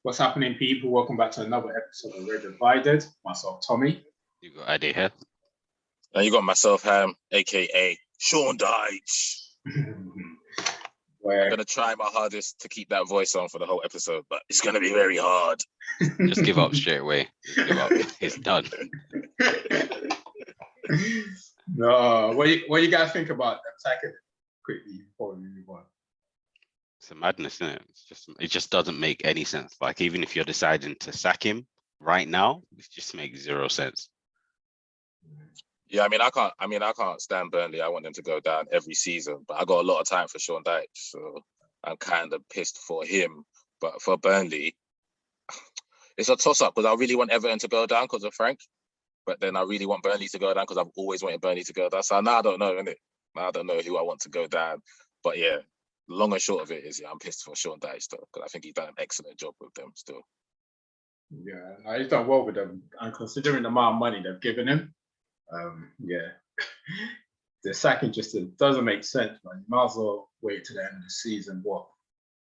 What's happening, people? Welcome back to another episode of Red Divided. Myself, Tommy. You got Adi here. And you got myself, Ham, aka Sean Dyche. I'm gonna try my hardest to keep that voice on for the whole episode, but it's gonna be very hard. Just give up straight away. Just give up. It's done. No, what you guys think about attacking it quickly before we move on? It's a madness, isn't it? It just doesn't make any sense. Like, even if you're deciding to sack him right now, it just makes zero sense. Yeah, I can't stand Burnley. I want them to go down every season, but I got a lot of time for Sean Dyche, so I'm kind of pissed for him. But for Burnley, it's a toss-up because I really want Everton to go down because of Frank, but then I really want Burnley to go down because I've always wanted Burnley to go down. So now I don't know, innit? Now I don't know who I want to go down. But yeah, long and short of it is, I'm pissed for Sean Dyche though, because I think he's done an excellent job with them still. Yeah, he's done well with them, and considering the amount of money they've given him, the sacking just doesn't make sense, man. You might as well wait to the end of the season. What?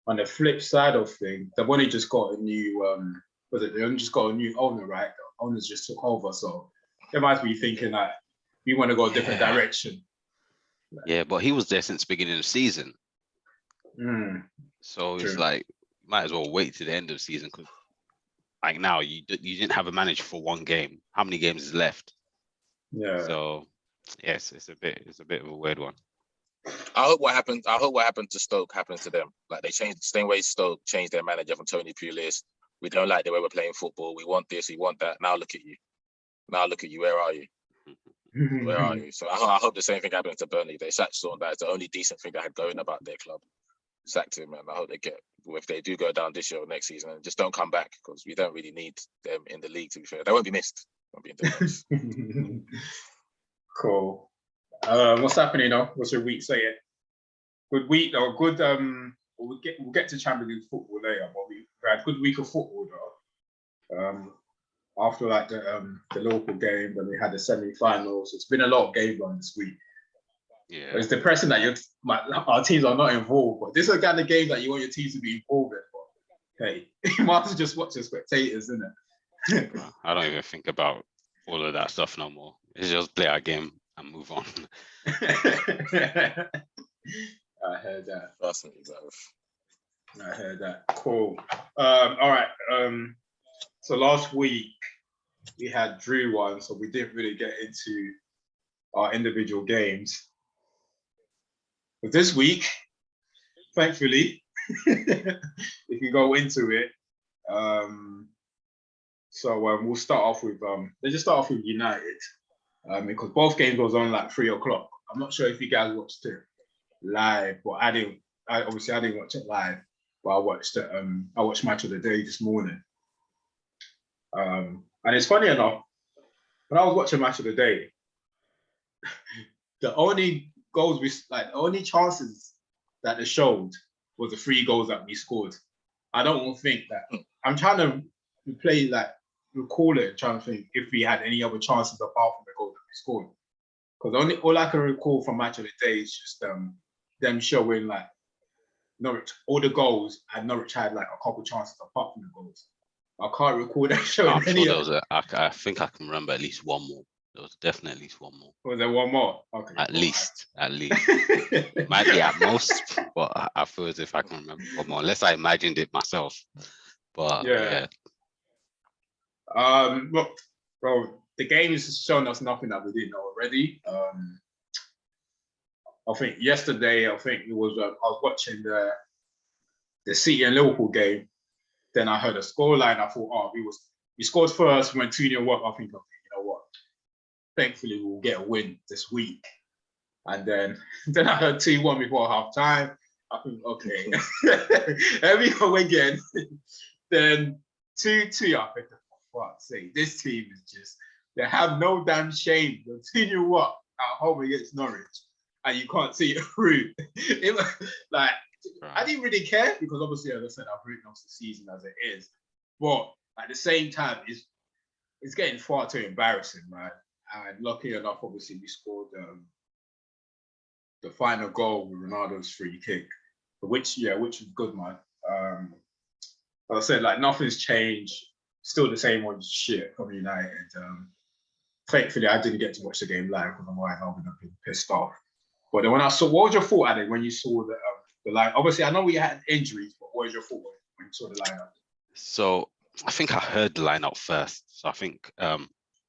On the flip side of things, they've only just got a new they only just got a new owner, right? The owners just took over, so they might be thinking that we want to go a different direction. Yeah, but he was there since the beginning of the season. So True. It's like, might as well wait to the end of the season, because like now you didn't have a manager for one game. How many games is left? Yeah. So yes, it's a bit of a weird one. I hope what happened to Stoke happens to them. Like, they changed the same way Stoke changed their manager from Tony Pulis. We don't like the way we're playing football. We want this, we want that. Now look at you. Where are you? Where are you? So I hope the same thing happens to Burnley. They sacked Sean. That's the only decent thing I had going about their club. Sacked him, and I hope if they do go down this year or next season, and just don't come back, because we don't really need them in the league, to be fair. They won't be missed. Cool. What's happening now? What's your week saying? Good week or good we'll get to Champions League football later, but we had a good week of football though. After like the local game, then we had the semi-finals. It's been a lot of games on this week. Yeah, it's depressing that our teams are not involved, but this is the kind of game that you want your teams to be involved in. But hey, you might as well just watch the spectators, isn't it? I don't even think about all of that stuff no more. It's just play our game and move on. I heard that. I heard that. Cool. All right. So last week we had Drew one, so we didn't really get into our individual games. But this week, thankfully, we can go into it. So we'll start off with let's just start off with United, because both games was on like 3 o'clock. I'm not sure if you guys watched it live, but I didn't watch it live, but I watched it. I watched Match of the Day this morning. And it's funny enough, when I was watching Match of the Day, the only chances that they showed was the 3 goals that we scored. I don't think that. I'm trying to recall it, trying to think if we had any other chances apart from the goal that we scored. Because all I can recall from Match of the Day is just them showing like Norwich all the goals, and Norwich had like a couple chances apart from the goals. I can't recall that showing any. I think I can remember at least one more. There was definitely at least one more. Was there one more? Okay. At least. Might be at most, but I feel as if I can remember one more, unless I imagined it myself. But yeah. Look, bro, the game has shown us nothing that we didn't know already. I think yesterday, it was I was watching the City and Liverpool game. Then I heard a scoreline. I thought, we scored first, went 2-0 up. I think, okay, you know what? Thankfully, we'll get a win this week. And then I heard 2-1 before half time. I think, okay, here we go again. Then 2-2. I think, for fuck's sake, this team is just, they have no damn shame. They're 2-0 up at home against Norwich, and you can't see it through. It was like, I didn't really care, because obviously, as I said, I've written off the season as it is. But at the same time, it's getting far too embarrassing, right? And lucky enough, obviously, we scored the final goal with Ronaldo's free kick, which was good, man. I said, like, nothing's changed. Still the same old shit from United. Thankfully, I didn't get to watch the game live because otherwise I would have been pissed off. But then when I saw, what was your thought, Adam, when you saw the line? Obviously, I know we had injuries, but what was your thought when you saw the lineup? So I think I heard the lineup first. So I think I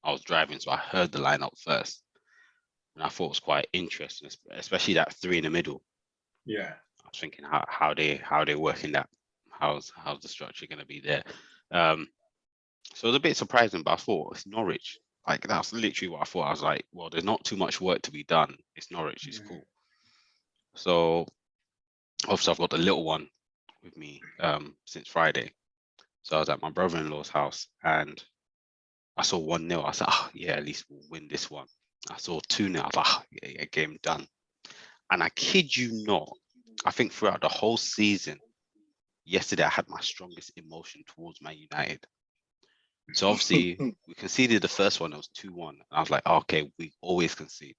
was driving, so I heard the lineup first, and I thought it was quite interesting, especially that three in the middle. Yeah, I was thinking how they working that. How's the structure going to be there? So it was a bit surprising, but I thought it's Norwich. Like, that's literally what I thought. I was like, well, there's not too much work to be done. It's Norwich. It's cool. So obviously I've got the little one with me since Friday. So I was at my brother-in-law's house and I saw 1-0. I said, yeah, at least we'll win this one. I saw 2-0. I was like, yeah, game done. And I kid you not, I think throughout the whole season, yesterday I had my strongest emotion towards Man United. So obviously we conceded the first one, it was 2-1. And I was like, okay, we always concede.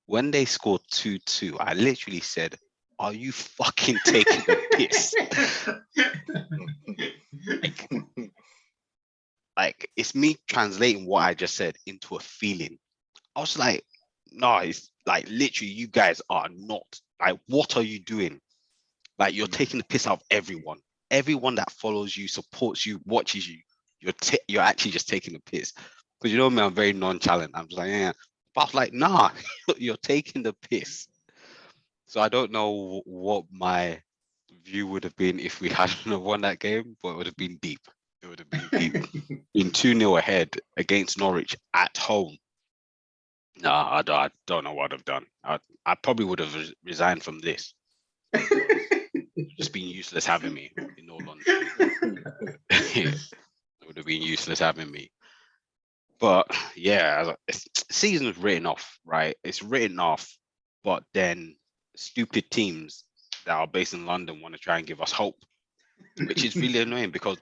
When they scored 2-2, I literally said, are you fucking taking the piss? Like, it's me translating what I just said into a feeling. I was like, no, it's like literally you guys are not, like, what are you doing? Like, you're taking the piss out of everyone. Everyone that follows you, supports you, watches you. You're actually just taking the piss. Because you know me, I'm very nonchalant. I'm just like, yeah. But I was like, nah, you're taking the piss. So I don't know what my view would have been if we hadn't won that game, but it would have been deep. It would have been deep. In 2-0 ahead against Norwich at home. No, I don't know what I've done. I probably would have resigned from this. Just been useless having me, in all honesty. It would have been useless having me. But yeah, season's written off, right? It's written off, but then stupid teams that are based in London want to try and give us hope, which is really annoying because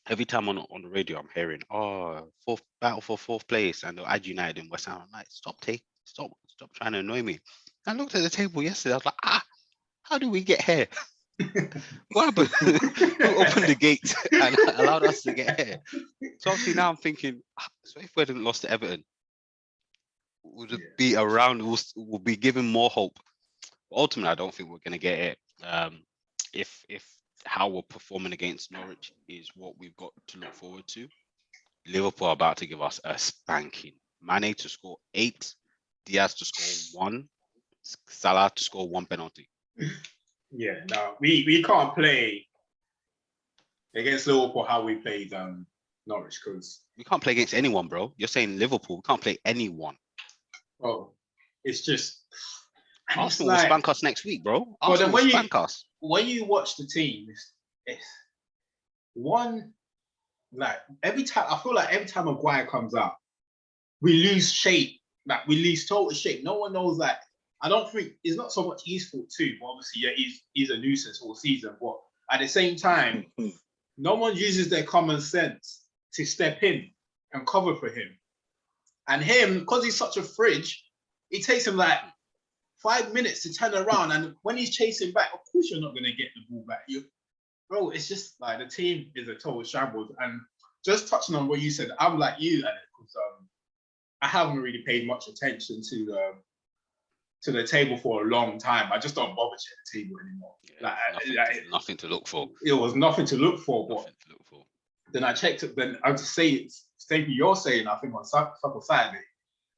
every time on the radio I'm hearing, fourth battle for fourth place, and they'll add United in West Ham. I'm like, stop trying to annoy me. I looked at the table yesterday. I was like, how do we get here? What happened? Who opened the gate and allowed us to get here? So obviously now I'm thinking, so if we hadn't lost to Everton, would it be around? We'll be given more hope. But ultimately, I don't think we're going to get it. If how we're performing against Norwich is what we've got to look forward to, Liverpool are about to give us a spanking. Mane to score 8, Diaz to score 1, Salah to score 1 penalty. Yeah, no, we can't play against Liverpool how we played Norwich, because we can't play against anyone, bro. You're saying Liverpool, we can't play anyone. Oh, it's just Arsenal will spank us next week, bro. But Arsenal will spank us. When you watch the team, it's one, like, every time I feel like every time Maguire comes out, we lose shape. Like, we lose total shape. No one knows that. I don't think it's not so much his fault too, but obviously, yeah, he's a nuisance all season. But at the same time, no one uses their common sense to step in and cover for him. And him, because he's such a fridge, it takes him like 5 minutes to turn around. And when he's chasing back, of course you're not going to get the ball back. Bro, it's just like the team is a total shambles. And just touching on what you said, I'm like you, because I haven't really paid much attention to the table for a long time. I just don't bother checking the table anymore. Yeah, nothing to look for. It was nothing to look for. But nothing to look for. Then I checked it. Then I would just say, same thing you're saying. I think on Saturday,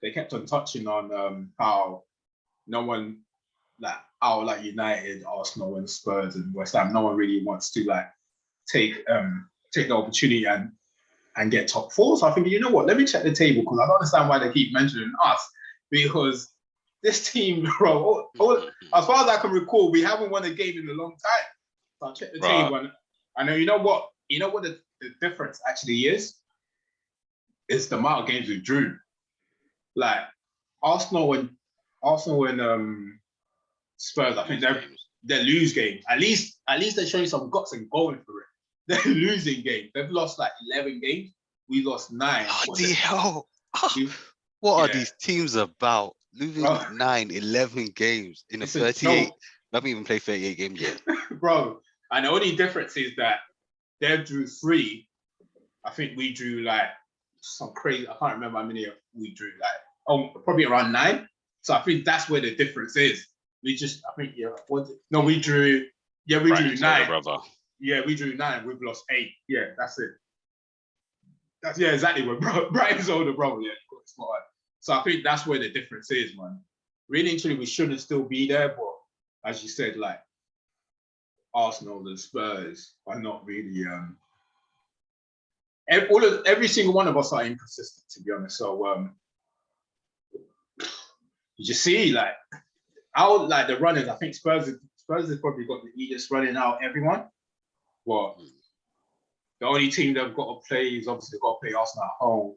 they kept on touching on how no one, like United, Arsenal, and Spurs and West Ham, no one really wants to take the opportunity and get top four. So I think, you know what? Let me check the table, because I don't understand why they keep mentioning us, because this team, bro, as far as I can recall, we haven't won a game in a long time. So I checked the table, and I know, you know what the difference actually is? It's the amount of games we drew. Like Arsenal and Spurs, I think they lose games. At least they're showing some guts and going for it. They're losing games. They've lost like 11 games. We lost 9. Bloody hell. What are these teams about? Losing 11 games in a 38. We haven't even played 38 games yet. Bro, and the only difference is that they drew 3. I think we drew like some crazy. I can't remember how many we drew. Like probably around 9. So I think that's where the difference is. We just, I think, no, we drew. Yeah, we drew 9. Brother. Yeah, we drew 9. We've lost 8. Yeah, that's it. That's exactly what Brighton's older brother. Yeah, spot on. So I think that's where the difference is, man. Really, actually, we shouldn't still be there, but as you said, like Arsenal and Spurs are not really. Every single one of us are inconsistent, to be honest. So you just see like how like the runners. I think Spurs has probably got the easiest running out of everyone. But the only team they've got to play is obviously they've got to play Arsenal at home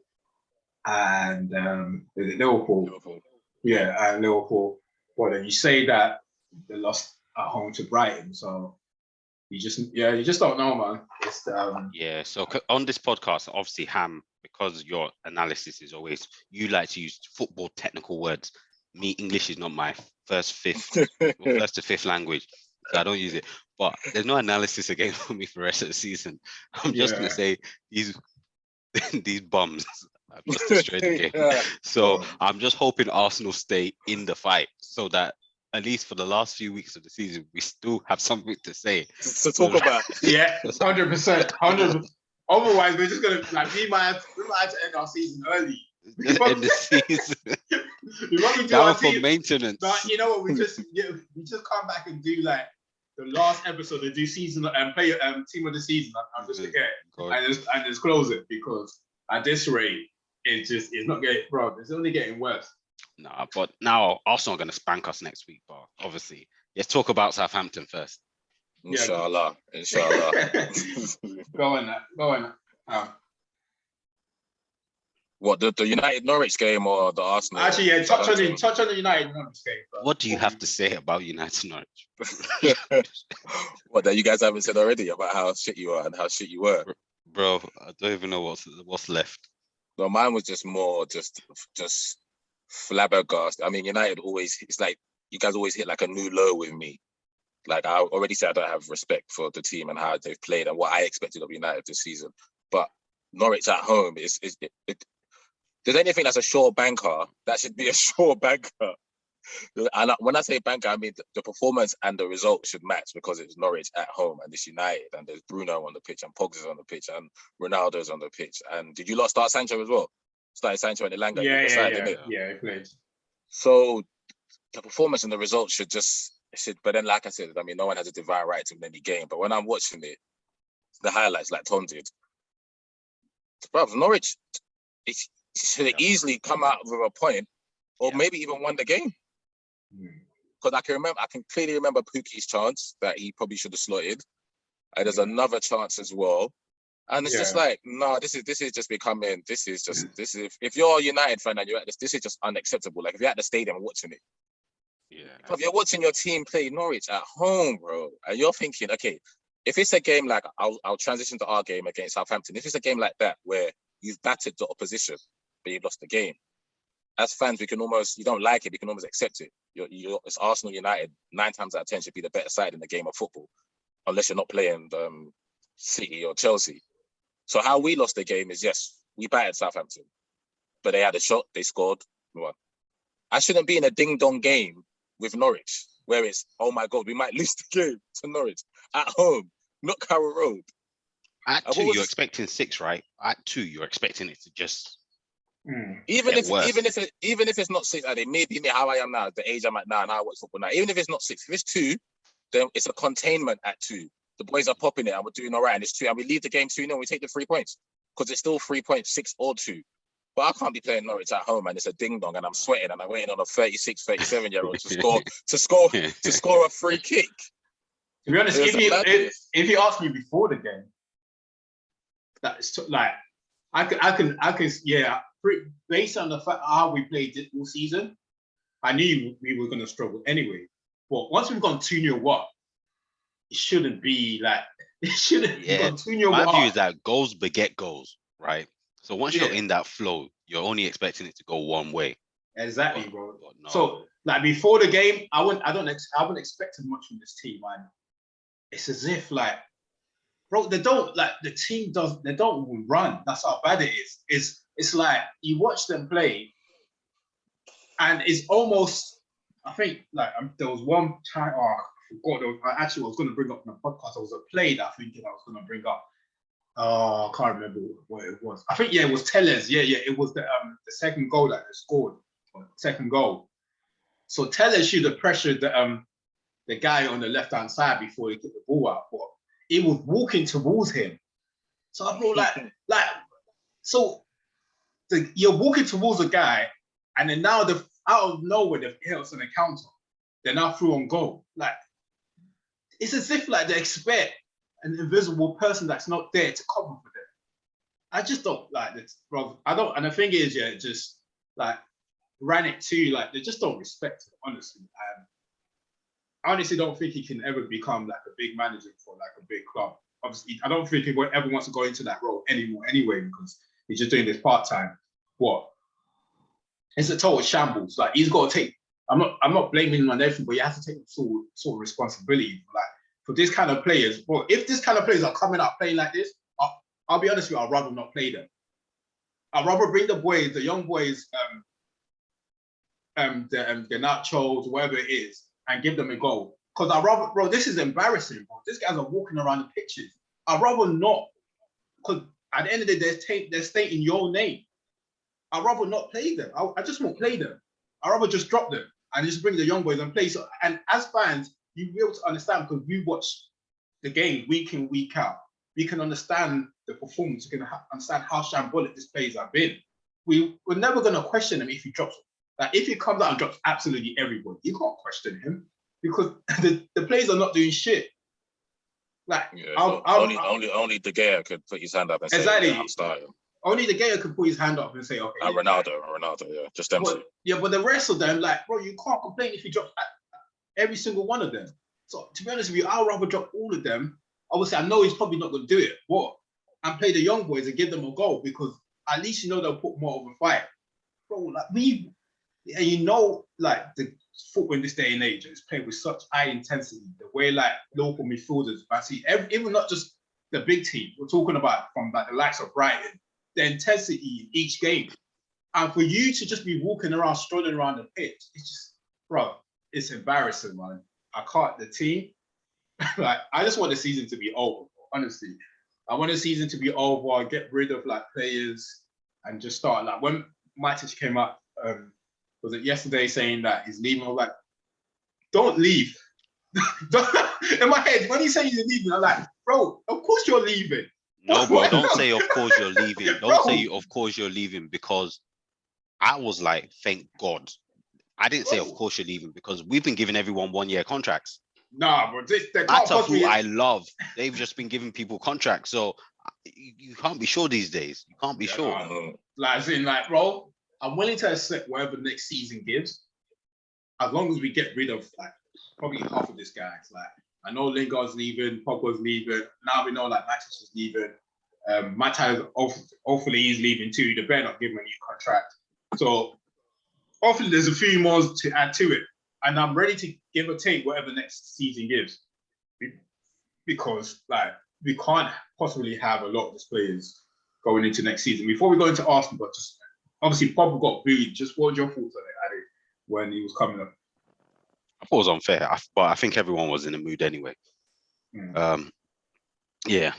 and Liverpool. Yeah, and Liverpool. Well, then you say that they lost at home to Brighton, so you just don't know, man. It's, Yeah. So on this podcast, obviously, Ham, because your analysis is always you like to use football technical words. Me, English is not my first to fifth language, so I don't use it. But there's no analysis again for me for the rest of the season. I'm just gonna say these bums have just destroyed the game. Yeah. So I'm just hoping Arsenal stay in the fight so that at least for the last few weeks of the season, we still have something to say. To talk about. Yeah, 100%. 100%. Otherwise, we're just gonna like we might have to end our season early. End the season. We want to do Down our for team, maintenance. but you know what? We just come back and do like the last episode to do season and play team of the season. I'm just forget and just close it because at this rate, it's not getting, bro. It's only getting worse. Nah, but now Arsenal are going to spank us next week. But obviously, let's talk about Southampton first. Inshallah. Go on. What the United Norwich game or the Arsenal? Actually, yeah. Touch on the United Norwich game. What do you have to say about United Norwich? What that you guys haven't said already about how shit you are and how shit you were, bro? I don't even know what's left. No, mine was just more just flabbergasted. I mean, United always, it's like you guys always hit like a new low with me. Like I already said, I don't have respect for the team and how they've played and what I expected of United this season. But Norwich at home is there's anything that's a sure banker, that should be a sure banker. And when I say banker, I mean the performance and the result should match because it's Norwich at home and it's United and there's Bruno on the pitch and Pogba's on the pitch and Ronaldo's on the pitch. And did you lot start Sancho as well? Started Sancho and Elanga. Yeah, he played. So the performance and the result should. But then, like I said, I mean, no one has a divine right to win any game. But when I'm watching it, the highlights like Tom did, bro, Norwich, it should have easily come out with a point or maybe even won the game. Because I can clearly remember Pookie's chance that he probably should have slotted. And there's another chance as well. And it's just like, no, this is just becoming, if you're a United fan and you're at this is just unacceptable. Like if you're at the stadium watching it. Yeah. If you're watching your team play Norwich at home, bro, and you're thinking, okay, if it's a game like, I'll transition to our game against Southampton. If it's a game like that where you've battered the opposition, but you've lost the game, as fans, you don't like it, we can almost accept it. It's Arsenal United, 9 times out of 10 should be the better side in the game of football, unless you're not playing City or Chelsea. So how we lost the game is, yes, we battered Southampton, but they had a shot, they scored, we won. I shouldn't be in a ding-dong game with Norwich, where it's, oh my God, we might lose the game to Norwich at home, not Carroll Road. At 2, you're expecting 6, right? At 2, you're expecting it to just even if it's not 6, and it may be how I am now, the age I'm at now, and how I watch football now. Even if it's not 6, if it's 2, then it's a containment at 2. The boys are popping it, and we're doing all right, and it's 2, and we leave the game 2-0, and we take the 3 points because it's still 3 points, 6 or 2. But I can't be playing Norwich at home and it's a ding dong and I'm sweating and I'm waiting on a 36, 37-year-old to score a free kick. To be honest, if you ask me before the game, that's like I can based on the fact how we played it all season, I knew we were going to struggle anyway. But once we've gone 2-0 up, it shouldn't be like it shouldn't. Yeah, gone 2-0 my up. view is that goals beget goals, right? So once you're in that flow, you're only expecting it to go one way. Exactly, bro. No. So like before the game, I wouldn't expect much from this team, man. It's as if like bro, they don't like the team does. They don't run. That's how bad it is. It's like you watch them play, and it's almost. I think like there was one time. Oh, I forgot. I actually was going to bring up in the podcast. There was a play that I think I was going to bring up. Oh, I can't remember what it was. I think it was Tellers. Yeah, it was the second goal that they scored. Second goal. So Tellers should have pressured the guy on the left hand side before he get the ball out. But he was walking towards him. So I feel like so you're walking towards a guy, and then now the out of nowhere they've hit us on a counter. They're now through on goal. Like it's as if like they expect an invisible person that's not there to cover for them. I just don't like this, bro. I don't, and the thing is, yeah, just like ran it too. Like they just don't respect it, honestly. And I honestly don't think he can ever become like a big manager for like a big club. Obviously, I don't think he ever wants to go into that role anymore anyway, because he's just doing this part-time. What? It's a total shambles. Like he's got to take, I'm not blaming him on everything, but he has to take sort of responsibility. Like for this kind of players, well, if this kind of players are coming out playing like this, I'll be honest with you, I'd rather not play them. I'd rather bring the boys, the young boys, the Nachos, whatever it is, and give them a goal. Because I'd rather, bro, this is embarrassing, bro. These guys are walking around the pitches. I'd rather not, because at the end of the day, they're stating your name. I'd rather not play them. I just won't play them. I'd rather just drop them and just bring the young boys and play. So, and as fans, you'll be able to understand because we watch the game week in, week out. We can understand the performance. We can understand how shambolic these players have been. We're never going to question him if he drops. Like if he comes out and drops absolutely everybody, you can't question him because the players are not doing shit. Like only De Gea could put his hand up and say, exactly. I'm starting. Only De Gea could put his hand up and say, okay. And Ronaldo, yeah, just them two. Yeah, but the rest of them, like, bro, you can't complain if he drops every single one of them. So to be honest with you, I'd rather drop all of them. Obviously, I know he's probably not going to do it, but and play the young boys and give them a goal because at least you know they'll put more of a fight. Bro, like and you know, like the football in this day and age is played with such high intensity. The way like local midfielders, I see, even not just the big team. We're talking about from like the likes of Brighton, the intensity in each game, and for you to just be walking around, strolling around the pitch, it's just, bro, it's embarrassing, man. I can't. The team, like, I just want the season to be over. Honestly, I want the season to be over. Get rid of like players and just start like when Matic came up. Was it yesterday saying that he's leaving? I was like, don't leave. In my head, when he says he's leaving, I'm like, bro, of course you're leaving. No, bro, don't say of course you're leaving. Don't say of course you're leaving because I was like, thank God. I didn't say of course you're leaving because we've been giving everyone 1-year contracts. Nah, bro, Matter who I love, they've just been giving people contracts. So you can't be sure these days. You can't be sure. Nah, like, as in, like, bro, I'm willing to accept whatever next season gives, as long as we get rid of like probably half of this guys. Like I know Lingard's leaving, Pogba's leaving. Now we know like Matic is leaving. Matic hopefully he's leaving too. They better not give him a new contract. So hopefully there's a few more to add to it, and I'm ready to give or take whatever next season gives, because like we can't possibly have a lot of these players going into next season. Before we go into Arsenal, but just obviously, Pogba got booed. Just what were your thoughts on it, Addy, when he was coming up? I thought it was unfair, but I think everyone was in the mood anyway. Yeah,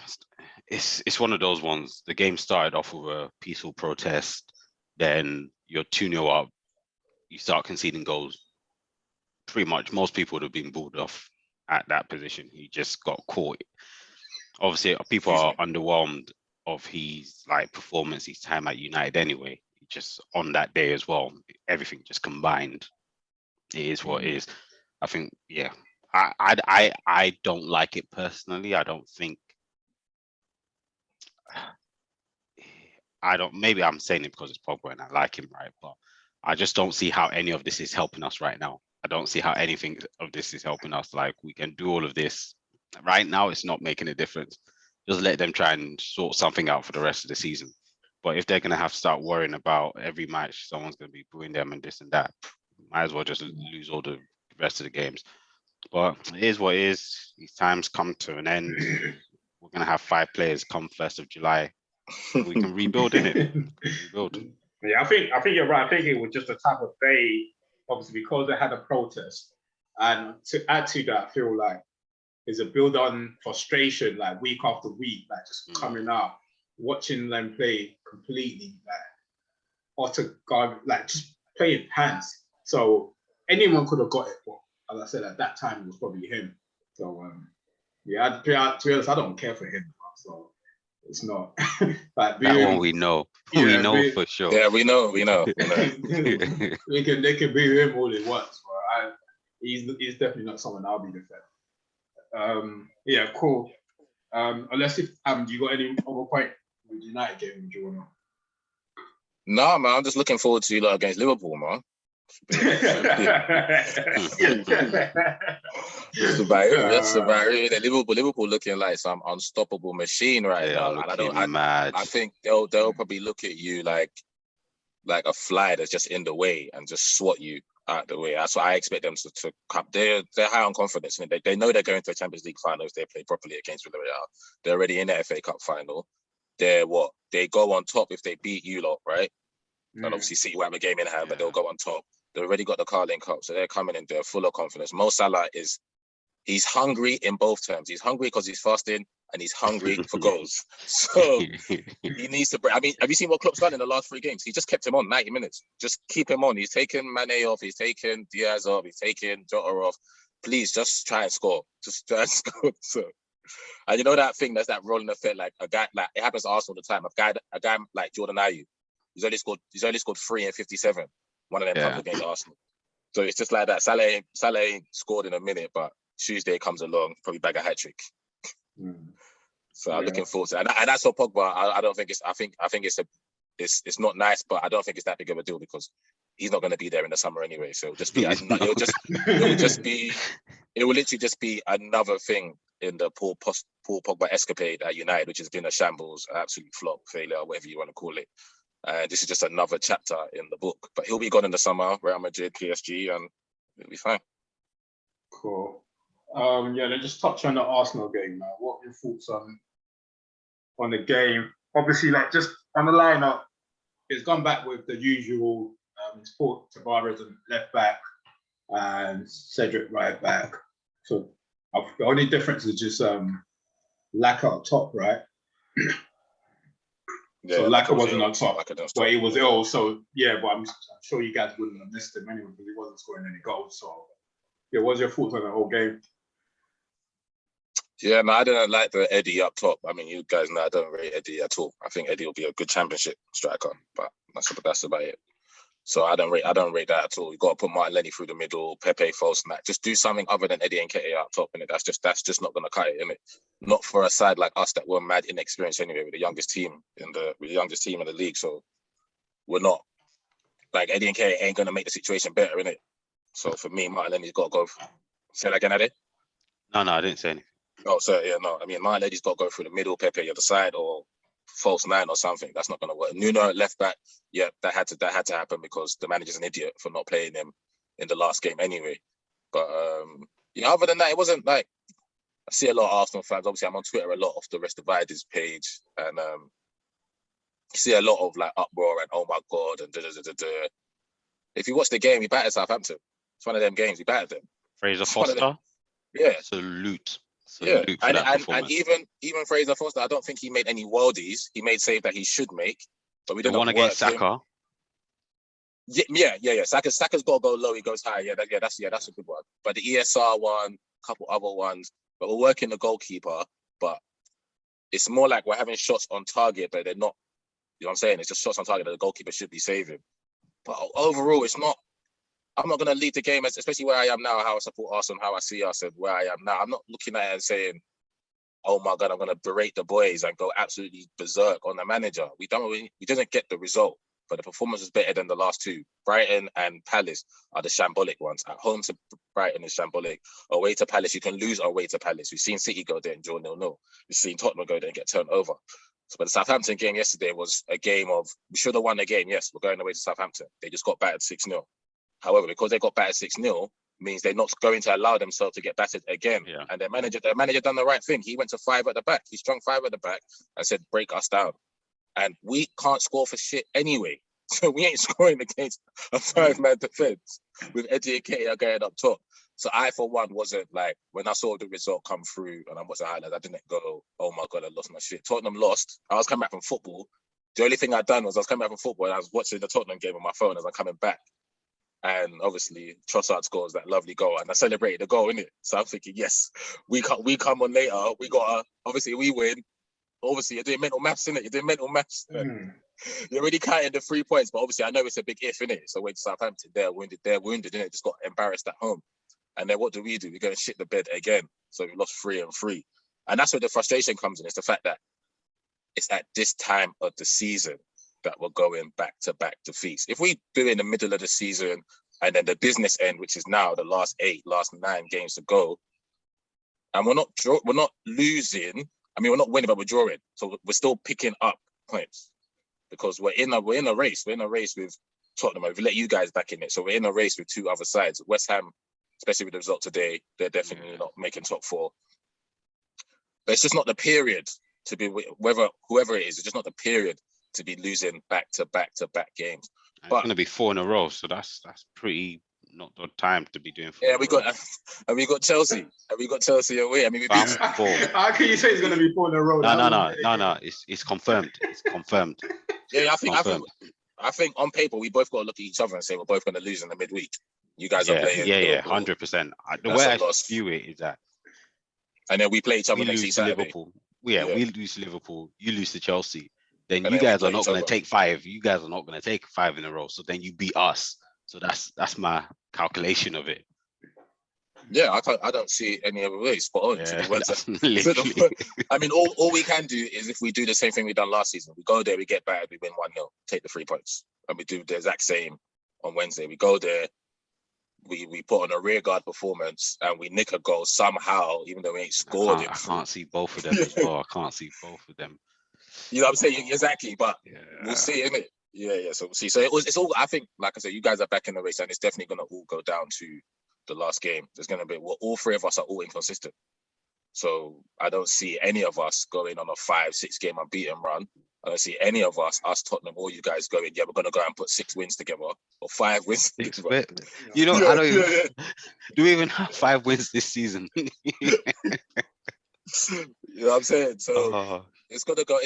it's one of those ones. The game started off with a peaceful protest, then you're 2-0 up, you start conceding goals. Pretty much most people would have been booed off at that position. He just got caught. Obviously, people are underwhelmed of his like performance, his time at United anyway. Just on that day as well, everything just combined. It is what it is. I think, yeah. I don't like it personally. I don't think. Maybe I'm saying it because it's Pogba and I like him, right? But I just don't see how any of this is helping us right now. I don't see how anything of this is helping us. Like we can do all of this right now. It's not making a difference. Just let them try and sort something out for the rest of the season. But if they're going to have to start worrying about every match, someone's going to be booing them and this and that, might as well just lose all the rest of the games. But it is what it is. These times come to an end. we're gonna have 5 players come 1st of July. We can rebuild, innit? Rebuild. Yeah, I think you're right. I think it was just a type of day, obviously, because they had a protest. And to add to that, I feel like there's a build on frustration, like week after week, like just coming out, watching them play completely like utter garbage, like just playing pants. So anyone could have got it, but as I said, at that time it was probably him. So yeah, to be honest, I don't care for him. So it's not like That one we know. Yeah, we know for sure. Yeah, we know. they can boo him all they want, but he's definitely not someone I'll be defending. Yeah, cool. Unless if you got any other point with United game, would you wanna? Nah, man, I'm just looking forward to against Liverpool, man. That's about it. That's about it. Liverpool looking like some unstoppable machine right now. And I think they'll probably look at you like a fly that's just in the way and just swat you out the way. That's what I expect them to come. They're high on confidence, and they know they're going to a Champions League final if they play properly against Villarreal. They're already in the FA Cup final. They go on top if they beat you lot, right? And obviously City will have a game in hand, but they'll go on top. They've already got the Carling Cup, so they're coming in there full of confidence. Mo Salah he's hungry in both terms. He's hungry because he's fasting, and he's hungry for goals. So he needs to break. I mean, have you seen what Klopp's done in the last 3 games? He just kept him on 90 minutes. Just keep him on. He's taken Mane off. He's taken Diaz off. He's taken Jota off. Please, just try and score. Just try and score. So, and you know that thing, that's that rolling effect. Like a guy, like it happens to Arsenal all the time. A guy like Jordan Ayew, he's only scored 3 in 57. One of them comes against Arsenal. So it's just like that. Salah ain't scored in a minute, but Tuesday comes along, probably bag a hat trick. So I'm looking forward to that. And that's for Pogba. I don't think it's. I think it's not nice, but I don't think it's that big of a deal because he's not going to be there in the summer anyway. So it will literally just be another thing in the Paul Pogba escapade at United, which has been a shambles, an absolute flop, failure, whatever you want to call it. This is just another chapter in the book. But he'll be gone in the summer, Real Madrid, PSG, and it'll be fine. Cool. Let's just touch on the Arsenal game now. What are your thoughts on the game? Obviously, like just on the lineup, it's gone back with the usual Sport Tavares and left back and Cedric right back. So the only difference is just Laka up top, right? Yeah, so Laka wasn't on top, but he was ill. So yeah, but I'm sure you guys wouldn't have missed him anyway because he wasn't scoring any goals. So yeah, what's your thoughts on the whole game? Yeah, no, I didn't like the Eddie up top. I mean, you guys know I don't rate Eddie at all. I think Eddie will be a good championship striker, but that's about it. So I don't rate that at all. You got to put Martinelli through the middle, Pepe false snack. Just do something other than Eddie and Nketiah up top, innit? That's just not gonna cut it, innit? Not for a side like us that were mad inexperienced anyway, with the youngest team in the league. So we're not like Eddie and Nketiah ain't gonna make the situation better, innit? So for me, Martinelli's got to go. Say that again, Eddie? No, I didn't say anything. Oh, so yeah, no. I mean, Martinelli's got to go through the middle, Pepe other side, or false 9 or something. That's not going to work. Nuno at left back, yeah, that had to happen because the manager's an idiot for not playing him in the last game anyway. But other than that, it wasn't like I see a lot of Arsenal fans. Obviously, I'm on Twitter a lot off the Rest Dividers page, and you see a lot of like uproar and oh my god and da. If you watch the game, he battered Southampton. It's one of them games. He battered them. Fraser Foster, yeah, salute. Yeah, and even Fraser Foster, I don't think he made any worldies. He made save that he should make, but we didn't want against Saka. Yeah. Saka's got to go low. He goes high. That's a good one. But the ESR one, a couple other ones. But we're working the goalkeeper. But it's more like we're having shots on target, but they're not. You know what I'm saying? It's just shots on target that the goalkeeper should be saving. But overall, it's not. I'm not going to lead the game, especially where I am now, how I support Arsenal, how I see us and where I am now. I'm not looking at it and saying, oh my God, I'm going to berate the boys and go absolutely berserk on the manager. We didn't get the result, but the performance was better than the last 2. Brighton and Palace are the shambolic ones. At home to Brighton is shambolic. Away to Palace, you can lose away to Palace. We've seen City go there and draw 0-0. We've seen Tottenham go there and get turned over. So, but the Southampton game yesterday was a game of, we should have won the game. Yes, we're going away to Southampton. They just got battered 6-0. However, because they got battered 6-0, means they're not going to allow themselves to get battered again. Yeah. And their manager done the right thing. He went to 5 at the back. He strung 5 at the back and said, break us down. And we can't score for shit anyway. So we ain't scoring against a 5-man defense with Eddie Nketiah going up top. So I, for one, wasn't like, when I saw the result come through and I watched the highlights, I didn't go, oh my God, I lost my shit. Tottenham lost. I was coming back from football. The only thing I'd done was I was coming back from football and I was watching the Tottenham game on my phone as I'm coming back. And obviously Trossard scores that lovely goal and I celebrated the goal, innit? So I'm thinking, yes, we come on later. We got obviously we win. Obviously, you're doing mental maths, innit? You're doing mental maths. You're already counting the 3 points, but obviously I know it's a big if, innit? So when Southampton, they're wounded, innit? Just got embarrassed at home. And then what do? We're going to shit the bed again. So we lost 3 and 3. And that's where the frustration comes in. It's the fact that it's at this time of the season that we're going back-to-back defeats. If we do it in the middle of the season and then the business end, which is now the last 9 games to go, and we're not losing. I mean, we're not winning, but we're drawing. So we're still picking up points because we're in a race. We're in a race with Tottenham. We've let you guys back in it. So we're in a race with 2 other sides. West Ham, especially with the result today, they're definitely not making top 4. But it's just not the period to be, whoever it is, it's just not the period to be losing back-to-back games. It's going to be 4 in a row. So that's pretty not the time to be doing 4. Yeah, we got Chelsea. And we got Chelsea away. I mean, we beat 4. How can you say it's going to be 4 in a row? No. It's confirmed. It's confirmed. Yeah, I think on paper we both got to look at each other and say we're both going to lose in the midweek. You guys are playing. Yeah, 100%. The way I view it is that, and then we play each other next to Saturday. Liverpool. We lose to Liverpool. You lose to Chelsea. Then you guys are not going to take 5. You guys are not going to take 5 in a row. So then you beat us. So that's my calculation of it. Yeah, I don't see it any other way. Spot on. Yeah, I mean, all we can do is if we do the same thing we done last season. We go there, we get battered, we win 1-0, take the 3 points. And we do the exact same on Wednesday. We go there, we put on a rearguard performance and we nick a goal somehow, even though we ain't scored it. I can't see both of them as well. I can't see both of them. You know what I'm saying? Exactly, but we'll see, innit? Yeah. So we'll see. So it's all. I think, like I said, you guys are back in the race, and it's definitely going to all go down to the last game. There's going to be all 3 of us are all inconsistent. So I don't see any of us going on a 5-6 game unbeaten run. I don't see any of us Tottenham, or you guys going, we're going to go and put 6 wins together or 5 wins together. You know, I don't even do we even have 5 wins this season? You know what I'm saying? So it's gonna go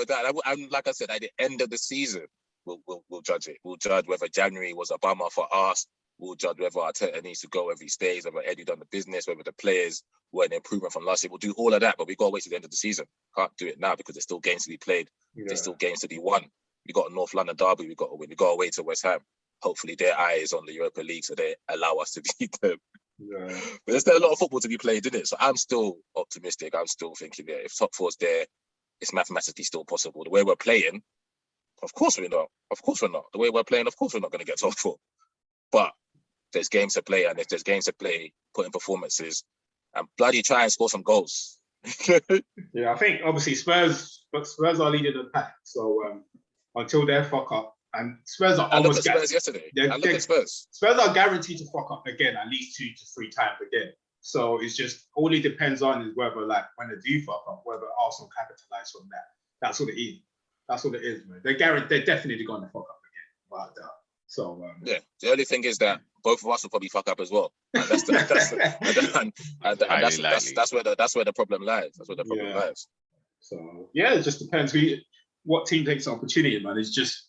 down. And like I said, at the end of the season, we'll judge it. We'll judge whether January was a bummer for us. We'll judge whether Arteta needs to go, whether he stays, whether Eddie done the business, whether the players were an improvement from last year. We'll do all of that, but we got to wait till the end of the season. Can't do it now because there's still games to be played. Yeah. There's still games to be won. We got a North London derby. We got to win. We got to wait to West Ham. Hopefully their eye is on the Europa League, so they allow us to beat them. Yeah. But there's still a lot of football to be played, isn't it? So I'm still optimistic. I'm still thinking that if top 4's there, it's mathematically still possible. The way we're playing, of course we're not. The way we're playing, of course we're not going to get top 4. But there's games to play, and if there's games to play, put in performances and bloody try and score some goals. Yeah, I think obviously Spurs are leading the pack. So until they fuck up, and Spurs are almost. Look at Spurs yesterday. Look at Spurs. Spurs are guaranteed to fuck up again at least 2 to 3 times again. So it's just all it depends on is whether, like, when they do fuck up, whether Arsenal capitalize on that. That's what it is. That's what it is, man. They're definitely going to fuck up again, without doubt. So yeah, the only thing is that both of us will probably fuck up as well. And that's where the problem lies. That's where the problem lies. So yeah, it just depends what team takes the opportunity, man. It's just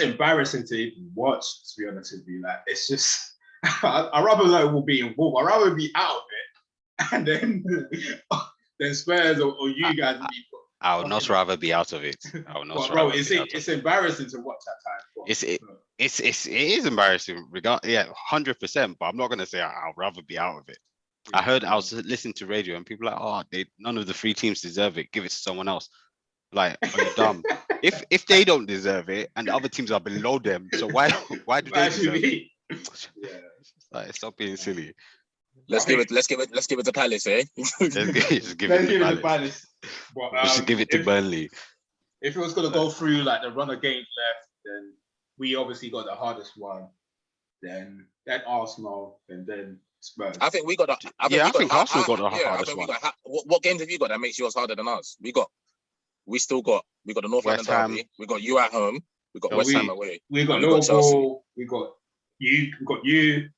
embarrassing to even watch, to be honest with you. Like, it's just I'd rather we'll be involved. I'd rather be out of it and then Spurs or you guys be. I would not rather be out of it. I would not. Bro, it's embarrassing to watch at times. It is embarrassing, 100%. But I'm not gonna say I'd rather be out of it. Yeah. I was listening to radio and people are like, none of the 3 teams deserve it. Give it to someone else. Like, are you dumb? if they don't deserve it and the other teams are below them, so why do they deserve it? Yeah. Like, stop being silly. Let's give it to Palace, eh? Let's give it to Palace. But, we should give it to Burnley. If it was going to go through like the run of games left, then we obviously got the hardest one. Then Arsenal, and then Spurs. I think we got. I think Arsenal got the hardest one. What games have you got that makes yours harder than us? We got the North London derby. We got you at home. We got West Ham away. We got Liverpool. We got you. We got you.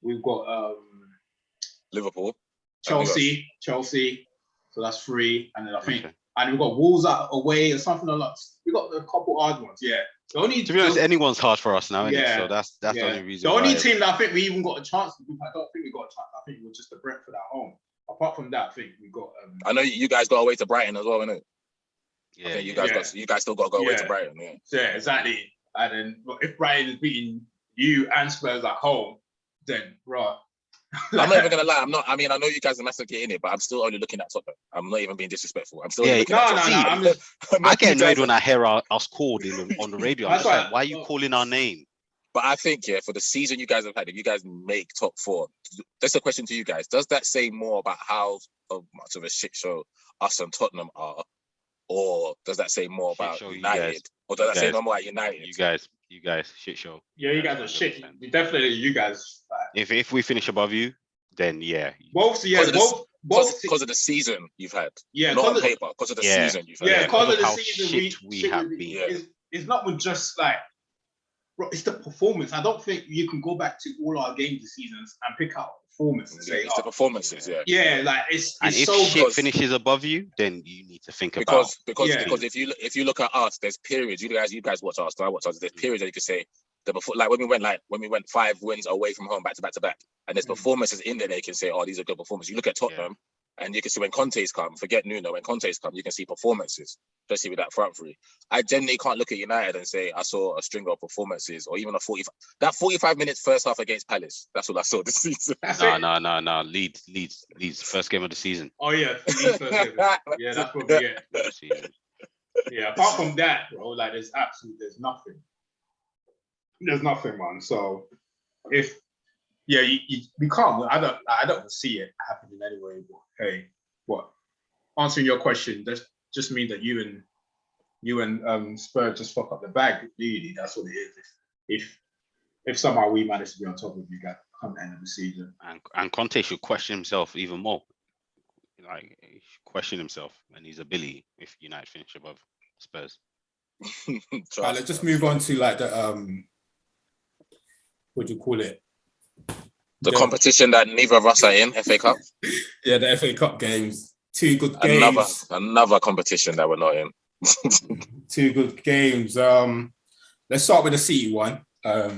We've got Liverpool. Chelsea. So that's 3, and then I think, and we've got Wolves away or something like that. We got a couple hard ones. Yeah. To be honest, anyone's hard for us now. Yeah. So that's the only reason. The only team that I think we even got a chance. I don't think we got a chance. I think it was just the Brentford at home. Apart from that, I think we got. I know you guys got away to Brighton as well, innit? Yeah. I think you guys still got to go away to Brighton. Yeah. Yeah, exactly. And then if Brighton is beating you and Spurs at home, then right. I'm not even gonna lie. I know you guys are massively in it, but I'm still only looking at Tottenham. I'm not even being disrespectful. I'm still looking at Tottenham. I get annoyed when I hear us called on the radio. I'm just like, why are you calling our name? But I think, for the season you guys have had, if you guys make top 4, that's a question to you guys. Does that say more about how much of a shit show us and Tottenham are, or does that say more about United, or does that say no more about United? You guys, shit show. Yeah, you guys are shit. Definitely, you guys. If we finish above you, then both because of the season you've had. Yeah, not on paper, because of the season you've had. Yeah, because of the season we have been. Yeah. It's not just like, bro, it's the performance. I don't think you can go back to all our games this seasons and pick out performance and say it's the performances. Yeah, like it's and if so shit finishes above you, then you need to think because if you look at us, there's periods. You guys watch Arsenal, I watch us. There's periods that you could say the before, like when we went 5 wins away from home back to back, and there's performances in there. They can say, oh, these are good performances. You look at Tottenham. And you can see when Conte's come, forget Nuno, when Conte's come, you can see performances, especially with that front three. I generally can't look at United and say I saw a string of performances or even a 45 minutes first half against Palace. That's all I saw this season. No. Leeds, first game of the season. Oh, yeah. Leeds first game. Yeah, that's what we get. Yeah, apart from that, bro, like there's nothing. There's nothing, man. So if we can't. I don't see it happening anyway. But hey, answering your question, that just means that you and Spurs just fuck up the bag. Really, that's what it is. If somehow we manage to be on top of you guys come the end of the season, and Conte should question himself even more. Like he should question himself and his ability if United finish above Spurs. Right, let's just move on to like the what do you call it? The competition that neither of us are in, FA Cup. Yeah, the FA Cup games. 2 good games. Another competition that we're not in. 2 good games. Let's start with the City one. Let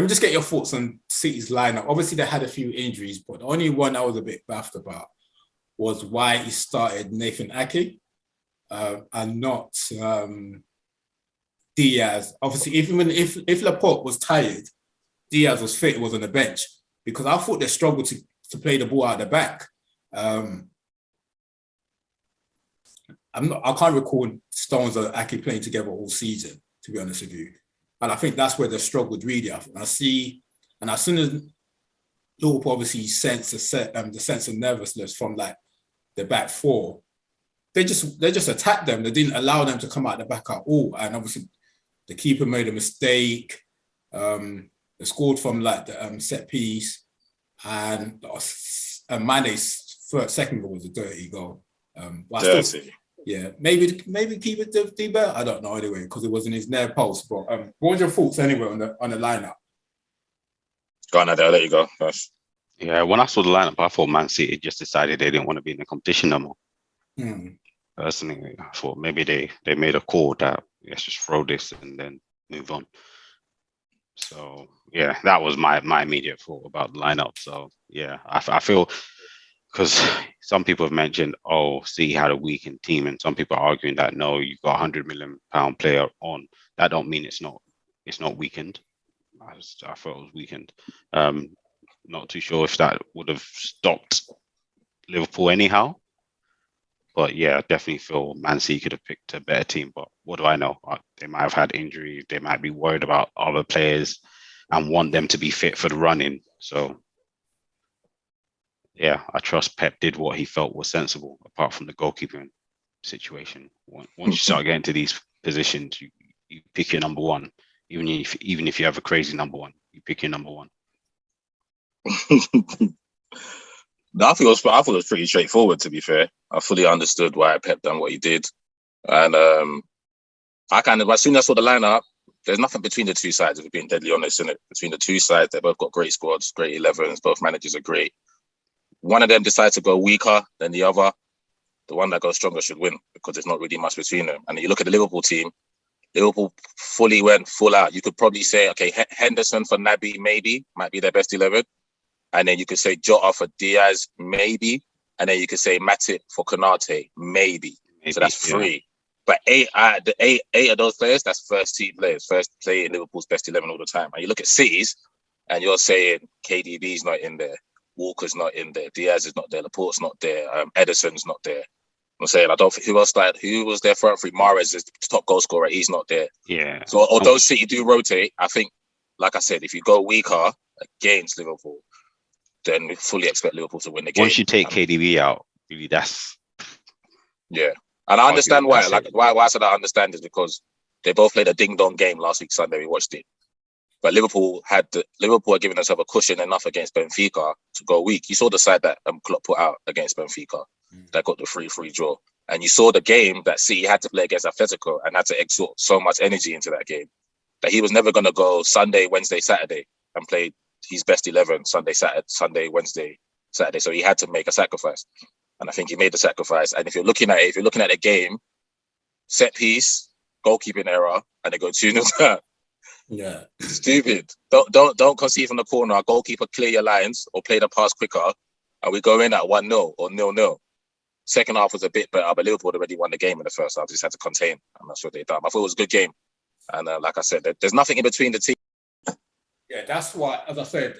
me just get your thoughts on City's lineup. Obviously, they had a few injuries, but the only one I was a bit baffed about was why he started Nathan Ake and not Diaz. Obviously, even if Laporte was tired, Diaz was fit, was on the bench, because I thought they struggled to play the ball out the back. I can't recall Stones or Ake playing together all season, to be honest with you. And I think that's where they struggled really. And as soon as Liverpool obviously sensed the sense of nervousness from like the back 4, they just attacked them. They didn't allow them to come out the back at all. And obviously the keeper made a mistake. They scored from like the set piece, and Mane's second goal was a dirty goal. Maybe keep it do better. I don't know anyway, because it was in his near post. But what were your thoughts anyway on the lineup? Go on, I'll let you go first. Yeah, when I saw the lineup, I thought Man City just decided they didn't want to be in the competition no more. Personally, I thought maybe they made a call that let's just throw this and then move on. So yeah, that was my immediate thought about the lineup. So yeah, I feel, because some people have mentioned, City had a weakened team, and some people are arguing that no, you've got £100 million player on. That don't mean it's not weakened. I thought it was weakened. Not too sure if that would have stopped Liverpool anyhow. But yeah, I definitely feel Man City could have picked a better team. But what do I know? They might have had injuries. They might be worried about other players and want them to be fit for the run-in. So yeah, I trust Pep did what he felt was sensible, apart from the goalkeeping situation. Once you start getting to these positions, you pick your number one. Even if you have a crazy number one, you pick your number one. No, I thought it was pretty straightforward. To be fair, I fully understood why Pep done what he did, and I kind of, as soon as I saw the lineup, there's nothing between the two sides. If we're being deadly honest, in it between the two sides, they both got great squads, great 11s. Both managers are great. One of them decides to go weaker than the other. The one that goes stronger should win because there's not really much between them. And then you look at the Liverpool team. Liverpool fully went full out. You could probably say, okay, Henderson for Naby maybe might be their best 11. And then you could say Jota for Diaz, maybe. And then you could say Matip for Konate, maybe. So that's 3. Yeah. But eight of those players, that's first team players, first play in Liverpool's best 11 all the time. And you look at City's, and you're saying KDB's not in there, Walker's not in there, Diaz is not there, Laporte's not there, Ederson's not there. I'm saying I don't think who was there front three. Mahrez is the top goal scorer, he's not there. Yeah. So although City do rotate, I think, like I said, if you go weaker against Liverpool, then we fully expect Liverpool to win the game. Once you take KDB out, really, that's yeah. And I understand why. Why I said I understand is because they both played a ding-dong game last week Sunday. We watched it, but Liverpool had given themselves a cushion enough against Benfica to go weak. You saw the side that Klopp put out against Benfica that got the 3-3 draw, and you saw the game that City had to play against Atletico and had to exert so much energy into that game that he was never going to go Sunday, Wednesday, Saturday and play his best 11 Sunday, Wednesday, Saturday. So he had to make a sacrifice. And I think he made the sacrifice. And if you're looking at the game, set piece, goalkeeping error, and they go 2-0 down. Yeah. Stupid. Don't concede from the corner. Our goalkeeper clear your lines or play the pass quicker. And we go in at 1-0 or 0-0. Second half was a bit better, but Liverpool already won the game in the first half. They just had to contain. I'm not sure they done. I thought it was a good game. And like I said, there's nothing in between the teams. Yeah, that's why, as I said,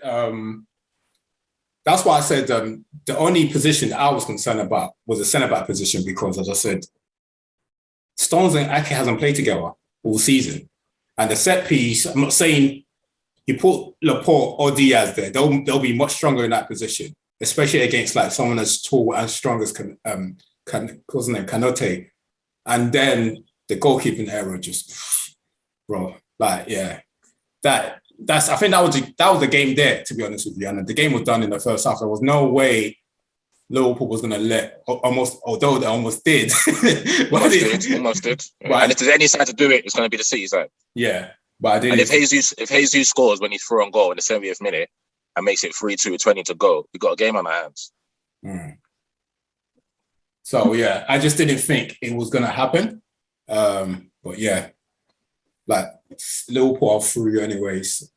that's why I said the only position I was concerned about was the centre-back position because, as I said, Stones and Ake hasn't played together all season. And the set piece, I'm not saying you put Laporte or Diaz there, they'll be much stronger in that position, especially against like someone as tall and strong as Konate. And then the goalkeeping error just, bro, like, yeah, I think that was the game there, to be honest with you. And the game was done in the first half. There was no way Liverpool was going to let, although they almost did. Almost did. Right. And if there's any side to do it, it's going to be the City side. Yeah. But I didn't. And if Jesus scores when he's through on goal in the 70th minute and makes it 3-2 with 20 to go, we got a game on our hands. So, yeah, I just didn't think it was going to happen. But, yeah. Like Liverpool are through anyways.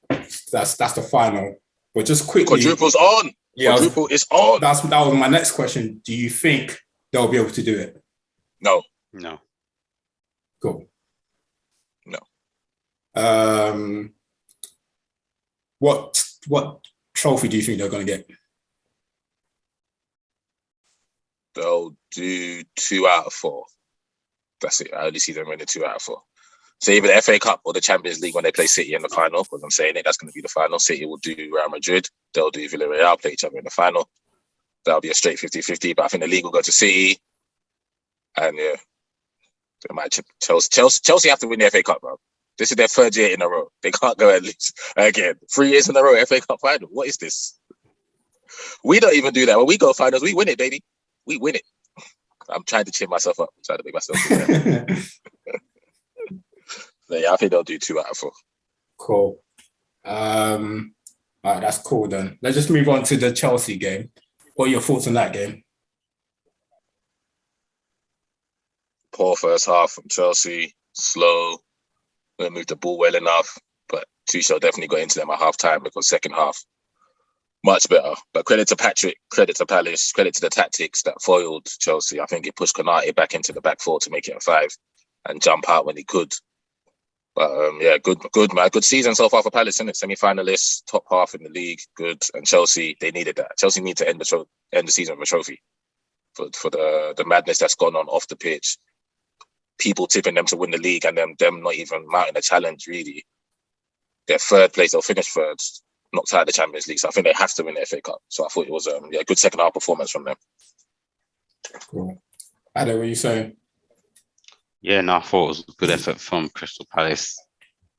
That's the final. But just quickly, quadruple's on. Yeah, quadruple is on. That was my next question. Do you think they'll be able to do it? No. Cool. No. What trophy do you think they're going to get? They'll do 2 out of 4. That's it. I only see them winning 2 out of 4. So either the FA Cup or the Champions League when they play City in the final, because I'm saying it, that's going to be the final. City will do Real Madrid. They'll do Villarreal, play each other in the final. That'll be a straight 50-50, but I think the league will go to City. And yeah, they might Chelsea have to win the FA Cup, bro. This is their 3rd year in a row. They can't go at least again. 3 years in a row, FA Cup final. What is this? We don't even do that. When we go finals, we win it, baby. We win it. I'm trying to cheer myself up. I'm trying to make myself feel better. Yeah, I think they'll do 2 out of 4. Cool. All right, that's cool then. Let's just move on to the Chelsea game. What are your thoughts on that game? Poor first half from Chelsea. Slow. We didn't move the ball well enough. But Tuchel definitely got into them at half time because second half, much better. But credit to Patrick, credit to Palace, credit to the tactics that foiled Chelsea. I think it pushed Konate back into the back 4 to make it a 5 and jump out when he could. But yeah, good man. Good season so far for Palace, isn't it? Semi-finalists, top half in the league, good. And Chelsea, they needed that. Chelsea need to end the season with a trophy for the madness that's gone on off the pitch. People tipping them to win the league and them not even mounting a challenge, really. They're 3rd place, they'll finish 3rd, knocked out of the Champions League. So I think they have to win the FA Cup. So I thought it was a good second half performance from them. Cool. Adam, what are you saying? Yeah, no, I thought it was a good effort from Crystal Palace.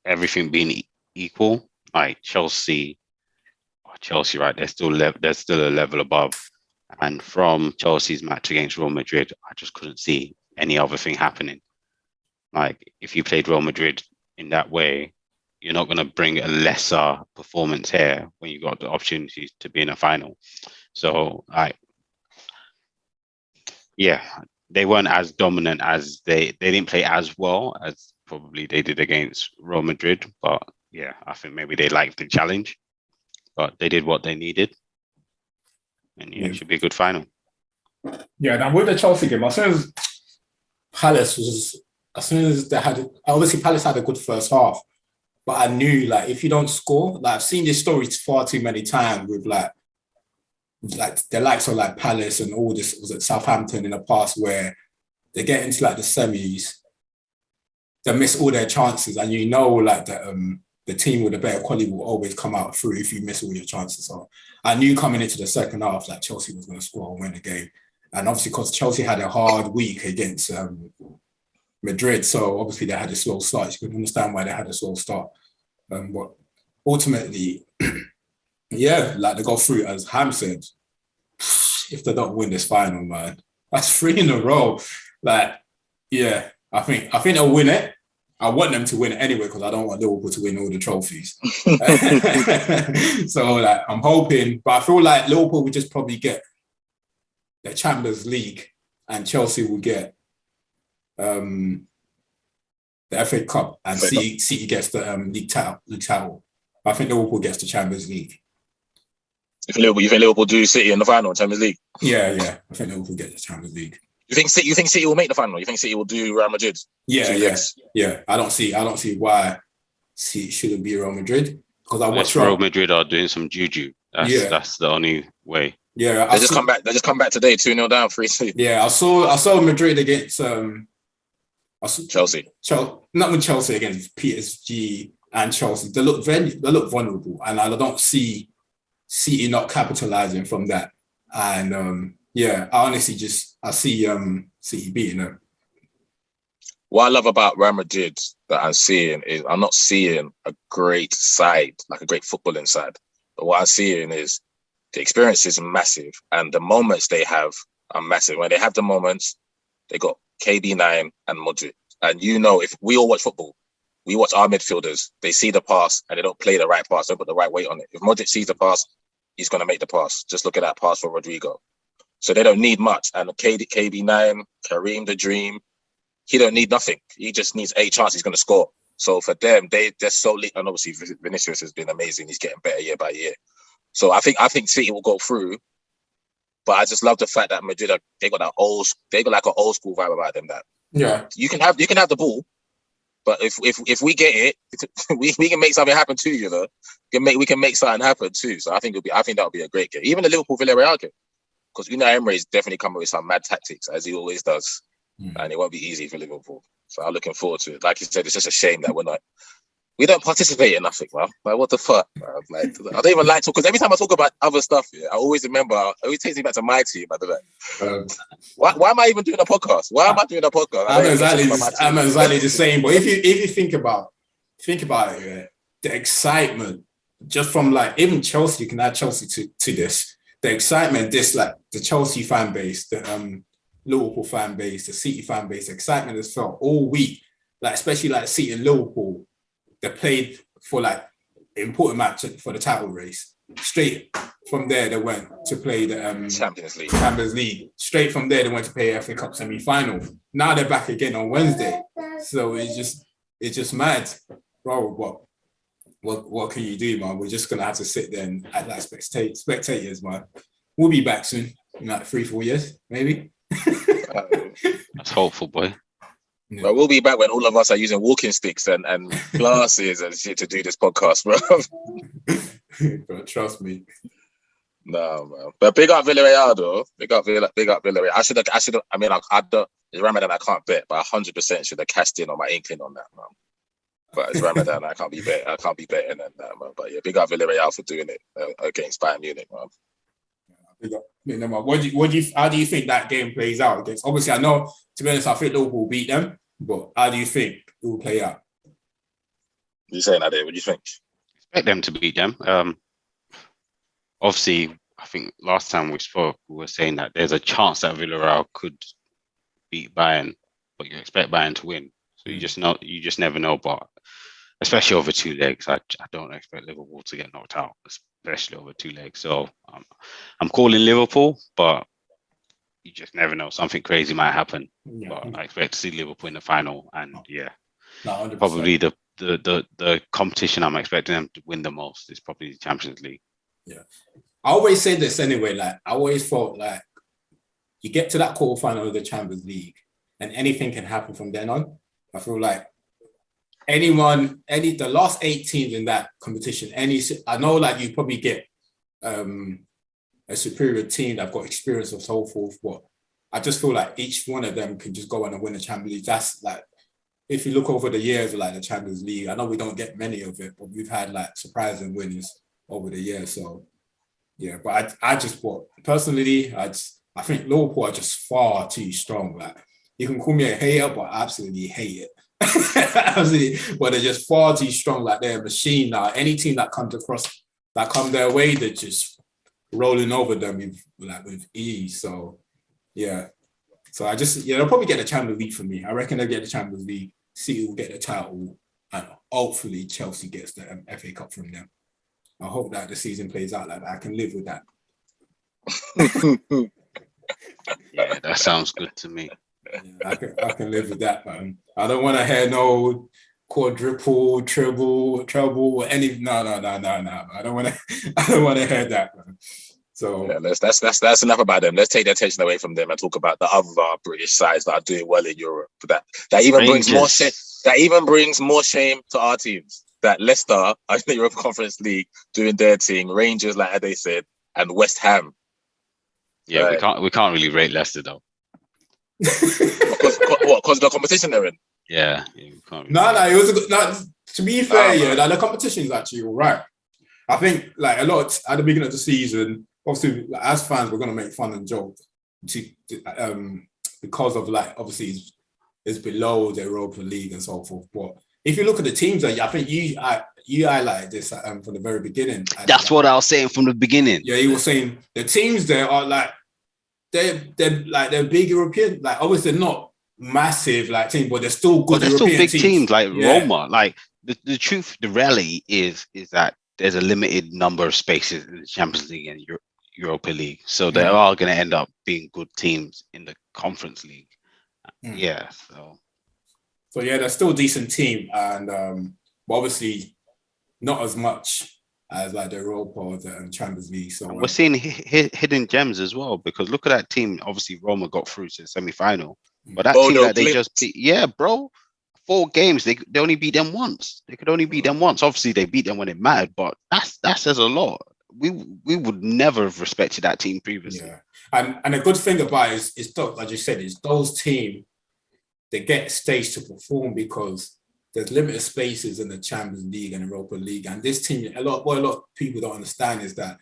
Everything being equal, like Chelsea, Chelsea, right? They're still a level above. And from Chelsea's match against Real Madrid, I just couldn't see any other thing happening. Like, if you played Real Madrid in that way, you're not going to bring a lesser performance here when you got the opportunity to be in a final. So, they weren't as dominant as they didn't play as well as probably they did against Real Madrid. But yeah, I think maybe they liked the challenge, but they did what they needed. And it should be a good final. Yeah, now with the Chelsea game, as soon as they had, obviously Palace had a good first half, but I knew, like, if you don't score, like, I've seen this story far too many times with like the likes of like Palace and all this, was at Southampton in the past, where they get into like the semis, they miss all their chances, and like the team with the better quality will always come out through if you miss all your chances. So I knew coming into the second half that Chelsea was going to score and win the game. And obviously, because Chelsea had a hard week against Madrid, so obviously they had a slow start. You can understand why they had a slow start. But ultimately, like they go through, as Ham said, if they don't win this final, man, that's 3 in a row. Like, yeah, I think they'll win it. I want them to win it anyway because I don't want Liverpool to win all the trophies. So like, I'm hoping, but I feel like Liverpool would just probably get the Champions League and Chelsea will get the FA Cup and City gets the league title. I think Liverpool gets the Champions League. You think Liverpool do City in the final in Champions League? Yeah. I think Liverpool get the Champions League. You think City will make the final? You think City will do Real Madrid? Yeah. I don't see why City shouldn't be Real Madrid, because I watch Real Madrid are doing some juju. That's the only way. Yeah, they just come back. They just come back today, 2-0 down, 3-2. Yeah, I saw Madrid against Chelsea. Not with Chelsea, against PSG and Chelsea. They look vulnerable, and I don't see City not capitalizing from that. And I honestly I see City beating them. What I love about Real Madrid that I'm seeing is I'm not seeing a great side, like a great footballing side. But what I'm seeing is the experience is massive and the moments they have are massive. When they have the moments, they got KB9 and Modric. And if we all watch football, we watch our midfielders, they see the pass and they don't play the right pass, don't put the right weight on it. If Modric sees the pass, he's going to make the pass. Just look at that pass for Rodrigo. So they don't need much. And KB9, Kareem the Dream, he don't need nothing. He just needs a chance. He's going to score. So for them, they're so late. And obviously Vinicius has been amazing. He's getting better year by year. So I think City will go through. But I just love the fact that Madrid they got like an old school vibe about them. That you can have the ball, but if we get it, we can make something happen too. We can make something happen too. So I think that'll be a great game. Even the Liverpool Villarreal game, because Unai Emery is definitely coming with some mad tactics as he always does, and it won't be easy for Liverpool. So I'm looking forward to it. Like you said, it's just a shame that we don't participate in nothing, man. Like, what the fuck, man? Like, I don't even like to, because every time I talk about other stuff, I always remember, it always takes me back to my team. I don't know. Why am I even doing a podcast? Why am I doing a podcast? I'm exactly the same. But if you think about it, the excitement, just from like, even Chelsea, you can add Chelsea to this. The excitement, the Chelsea fan base, the Liverpool fan base, the City fan base, the excitement is felt all week. Like, especially like City and Liverpool. They played for like important match for the title race. Straight from there, they went to play the Champions League. Straight from there, they went to play FA Cup semi-final. Now they're back again on Wednesday. So it's just mad, bro. What can you do, man? We're just gonna have to sit there and act like spectators, man. We'll be back soon, in like 3-4 years, maybe. That's hopeful, boy. But we'll be back when all of us are using walking sticks and glasses and shit to do this podcast, bro. Bro, trust me. No, man. But big up Villarreal, though. Big up Villarreal. I should have. I mean, it's Ramadan. I can't bet, but 100% should have cashed in on my inkling on that, man. But it's Ramadan. I can't be betting on that, man. But yeah, big up Villarreal for doing it against Bayern Munich, man. How do you think that game plays out against? Obviously, I know, to be honest, I think Liverpool will beat them, but how do you think it will play out? You saying that, Dave? What do you think? Expect them to beat them. obviously, I think last time we spoke, we were saying that there's a chance that Villarreal could beat Bayern, but you expect Bayern to win. So you just never know. But especially over 2 legs, I don't expect Liverpool to get knocked out, especially over 2 legs. So I'm calling Liverpool, but you just never know. Something crazy might happen. Yeah. But I expect to see Liverpool in the final, and No, 100%. probably the competition I'm expecting them to win the most is probably the Champions League. Yeah, I always say this anyway. Like I always felt like you get to that quarterfinal of the Champions League, and anything can happen from then on. I feel like the last 8 teams in that competition, I know like you probably get a superior team that've got experience and so forth, but I just feel like each one of them can just go on and win the Champions League. That's like, if you look over the years of like the Champions League, I know we don't get many of it, but we've had like surprising winners over the years. So yeah, but I just thought personally, I think Liverpool are just far too strong. Like you can call me a hater, but I absolutely hate it. Absolutely, but they're just far too strong. Like they're a machine now. Any team that come their way, they're just rolling over them with ease. So yeah. So they'll probably get the Champions League for me. I reckon they'll get the Champions League. City will get the title, and hopefully Chelsea gets the FA Cup from them. I hope that the season plays out like that. I can live with that. Yeah, that sounds good to me. Yeah, I can live with that, man. I don't want to hear no quadruple, treble, or any. No. I don't want to hear that, man. So yeah, that's enough about them. Let's take the attention away from them and talk about the other British sides that are doing well in Europe. That even brings more shame. That even brings more shame to our teams. That Leicester are in the Europa Conference League doing their thing. Rangers, like they said, and West Ham. Yeah, we can't really rate Leicester though. Because of the competition they're in. Yeah, we can't. No, it was a good. To be fair, the competition is actually all right. I think like a lot at the beginning of the season. Obviously, like, as fans, we're going to make fun and joke because of like obviously it's below the Europa League and so forth. But if you look at the teams, I think you highlighted this from the very beginning. That's what I was saying from the beginning. Yeah, he was saying the teams there are like they're big European. Like obviously they're not massive like teams, but they're still good. But they're European still big teams like yeah. Roma. Like the truth, the reality is that there's a limited number of spaces in the Champions League and Europa League. So they are going to end up being good teams in the Conference League. Yeah. So yeah, they're still a decent team. And but obviously not as much as like the Europa or the Champions League. So we're seeing hidden gems as well, because look at that team. Obviously Roma got through to the semi-final. But that team that they just beat, 4 games, they only beat them once. They could only beat them once. Obviously, they beat them when it mattered, but that says a lot. We would never have respected that team previously. Yeah, and a good thing about it is like you said, is those teams, they get staged to perform because there's limited spaces in the Champions League and Europa League. And this team, a lot of people don't understand is that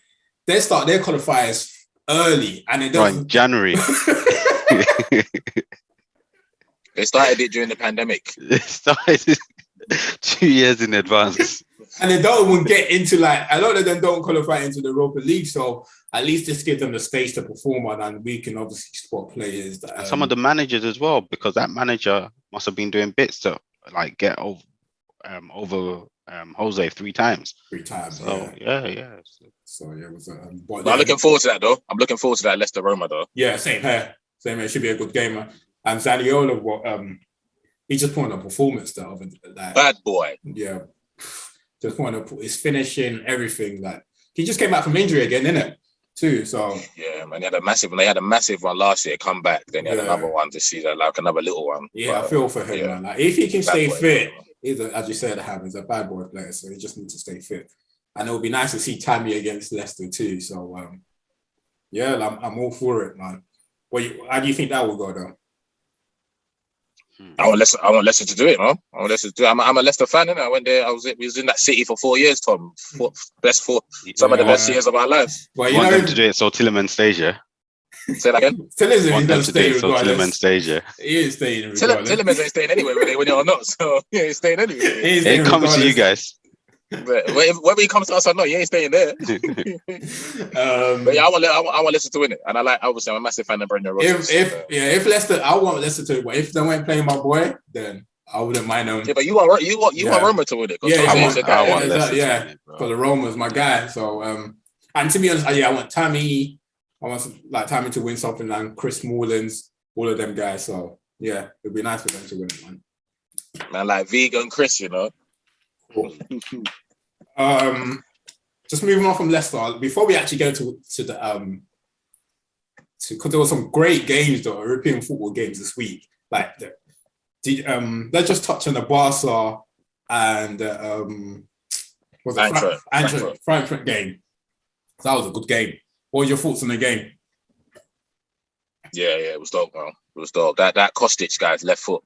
they start their qualifiers early and it doesn't. Right, January. They started it during the pandemic. They started 2 years in advance. And they don't even get into like, a lot of them don't qualify into the Europa League. So at least this gives them the space to perform on, and we can obviously spot players. That, and some of the managers as well, because that manager must have been doing bits to like get over Jose 3 times. 3 times. So yeah. So yeah, it was. I'm looking forward to that though. I'm looking forward to that Leicester Roma though. Yeah, same here. It should be a good game. And Zaniolo, he just put on a performance that of like, bad boy. Yeah, just want to put his finishing, everything. Like he just came back from injury again, innit? Too. So yeah, man, they had a massive one last year. Come back, then he had another one this season, like another little one. Yeah, but I feel for him, man. Like if he can stay fit, as you said, he's a bad boy player, so he just needs to stay fit. And it would be nice to see Tammy against Leicester too. So I'm all for it, man. How do you think that will go though? I want Leicester to do it, man. I want Leicester to do it. I'm a Leicester fan, innit? I went there. We was in that city for 4 years, Tom. Some of the best years of our lives. Well, you want them to do it so Tielemans stays, yeah? Say that again? Tielemans going to stay so Tielemans stays, yeah? He is staying regardless. Tielemans ain't staying anyway, whether they win it or not. So yeah, he's staying anyway. It comes to you guys. Whether he comes to us or not, he ain't staying there. But yeah, I want Leicester to win it, and obviously I'm a massive fan of Brendan Rodgers. If Leicester, I want Leicester to, but if they weren't playing my boy, then I wouldn't mind them. Yeah, but you want Roma to win it. I want Leicester to win it, bro. Because Roma's my guy. So and to be honest, I want Tammy. I want Tammy to win something, and Chris Moreland's, all of them guys. So yeah, it'd be nice for them to win it, man. Man, like Vegan Chris, you know. Cool. Just moving on from Leicester, before we actually go to the because there were some great games though, European football games this week. Like let's just touch on the Barca and Frankfurt game. That was a good game. What were your thoughts on the game? Yeah, it was dope, man. It was dope. That Kostic guy's left foot.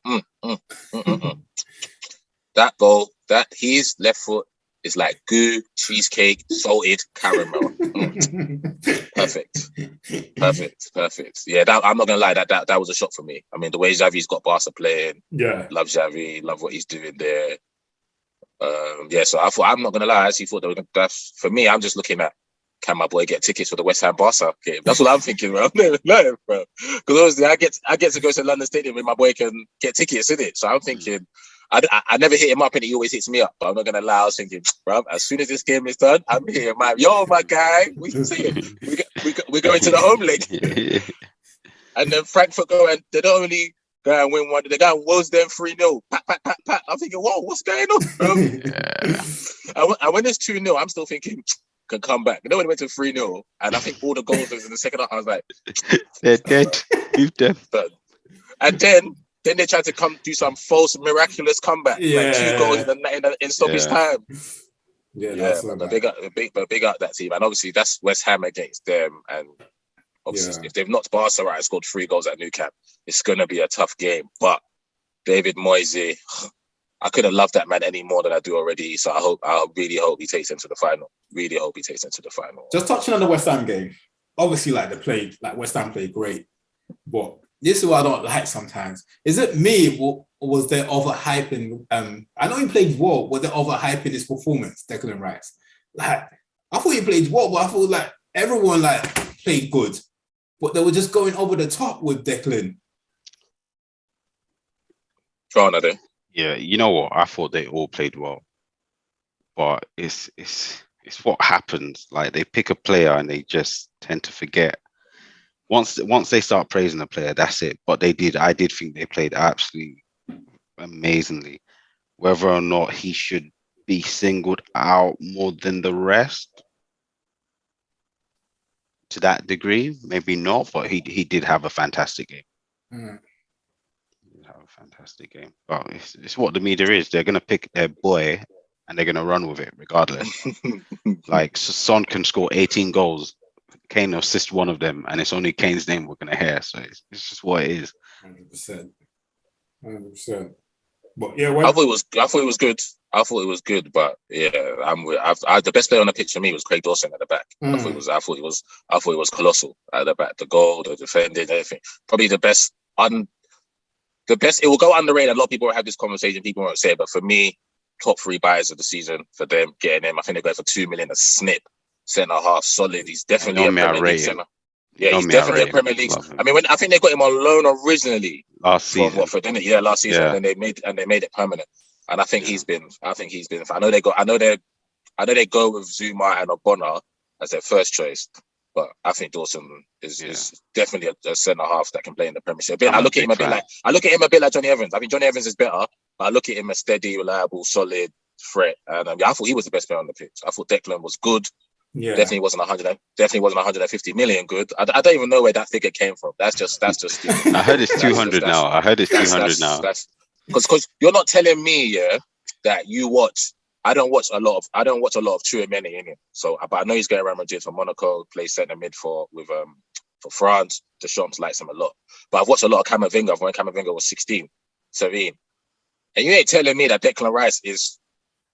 That goal, his left foot is like goo, cheesecake, salted caramel. Perfect. Yeah, I'm not gonna lie, that was a shock for me. I mean, the way Xavi's got Barca playing, love Xavi, love what he's doing there. So I'm not gonna lie, I actually thought that's for me. I'm just looking at, can my boy get tickets for the West Ham Barca game? That's what I'm thinking, bro. No, bro. Because obviously I get to go to London Stadium and my boy can get tickets in it. So I'm thinking, I never hit him up and he always hits me up. But I'm not gonna lie, I was thinking, bro, as soon as this game is done, I'm here, man. Yo, my guy, we can see it. We're going to the home leg. And then Frankfurt go and they don't only go and win one, they go and woes them 3-0. Pat. I'm thinking, whoa, what's going on, bro? And when it's 2-0, I'm still thinking, can come back. You know when it went to 3-0, and I think all the goals was in the second half, I was like, they're dead. Leave them. And then they tried to come do some false miraculous comeback, like 2 goals in stoppage time. But big up that team, and obviously that's West Ham against them, and obviously if they've knocked Barca right and scored 3 goals at Nou Camp, it's gonna be a tough game. But David Moyes, I couldn't love that man any more than I do already. So I really hope he takes them to the final. Just touching on the West Ham game, obviously, West Ham played great, but this is what I don't like sometimes. Is it me or was there overhyping? I know he played well. Was there overhyping his performance, Declan Rice? Like, I thought he played well, but I thought like everyone played good, but they were just going over the top with Declan. Yeah, you know what? I thought they all played well, but it's what happens. Like they pick a player and they just tend to forget. Once they start praising the player, that's it. But I did think they played absolutely amazingly. Whether or not he should be singled out more than the rest, to that degree, maybe not. But he did have a fantastic game. Have a fantastic game. But it's what the media is. They're gonna pick their boy and they're gonna run with it regardless. Like Son can score 18 goals, Kane assist one of them, and it's only Kane's name we're gonna hear. So it's just what it is. 100%. But yeah, I thought it was good. But yeah, the best player on the pitch for me was Craig Dawson at the back. I thought it was colossal at the back. The goal, the defending, everything. Probably the best. It will go underrated. A lot of people will have this conversation. People won't say it, but for me, top 3 buyers of the season for them, getting him. I think they go for 2 million a snip. Centre half, solid. He's definitely a Premier League centre. Yeah, he's definitely a Premier League. I mean, I think they got him on loan originally last season. From Watford, didn't it? Yeah, last season, and they made it permanent. And I think he's been. I know they go with Zuma and Obona as their first choice, but I think Dawson is definitely a centre half that can play in the Premiership. I look at him a bit like Johnny Evans. I think Johnny Evans is better, but I look at him as steady, reliable, solid threat. And I thought he was the best player on the pitch. I thought Declan was good. Yeah. Definitely wasn't 150 million good. I don't even know where that figure came from. That's just I heard it's 200 now. I heard it's 200 now. Because you're not telling me that you watch. I don't watch a lot of Tchouaméni in it. So, but I know he's going around Madrid for Monaco, plays centre mid for France. Deschamps likes him a lot. But I've watched a lot of Camavinga when Camavinga was 16, 17. And you ain't telling me that Declan Rice is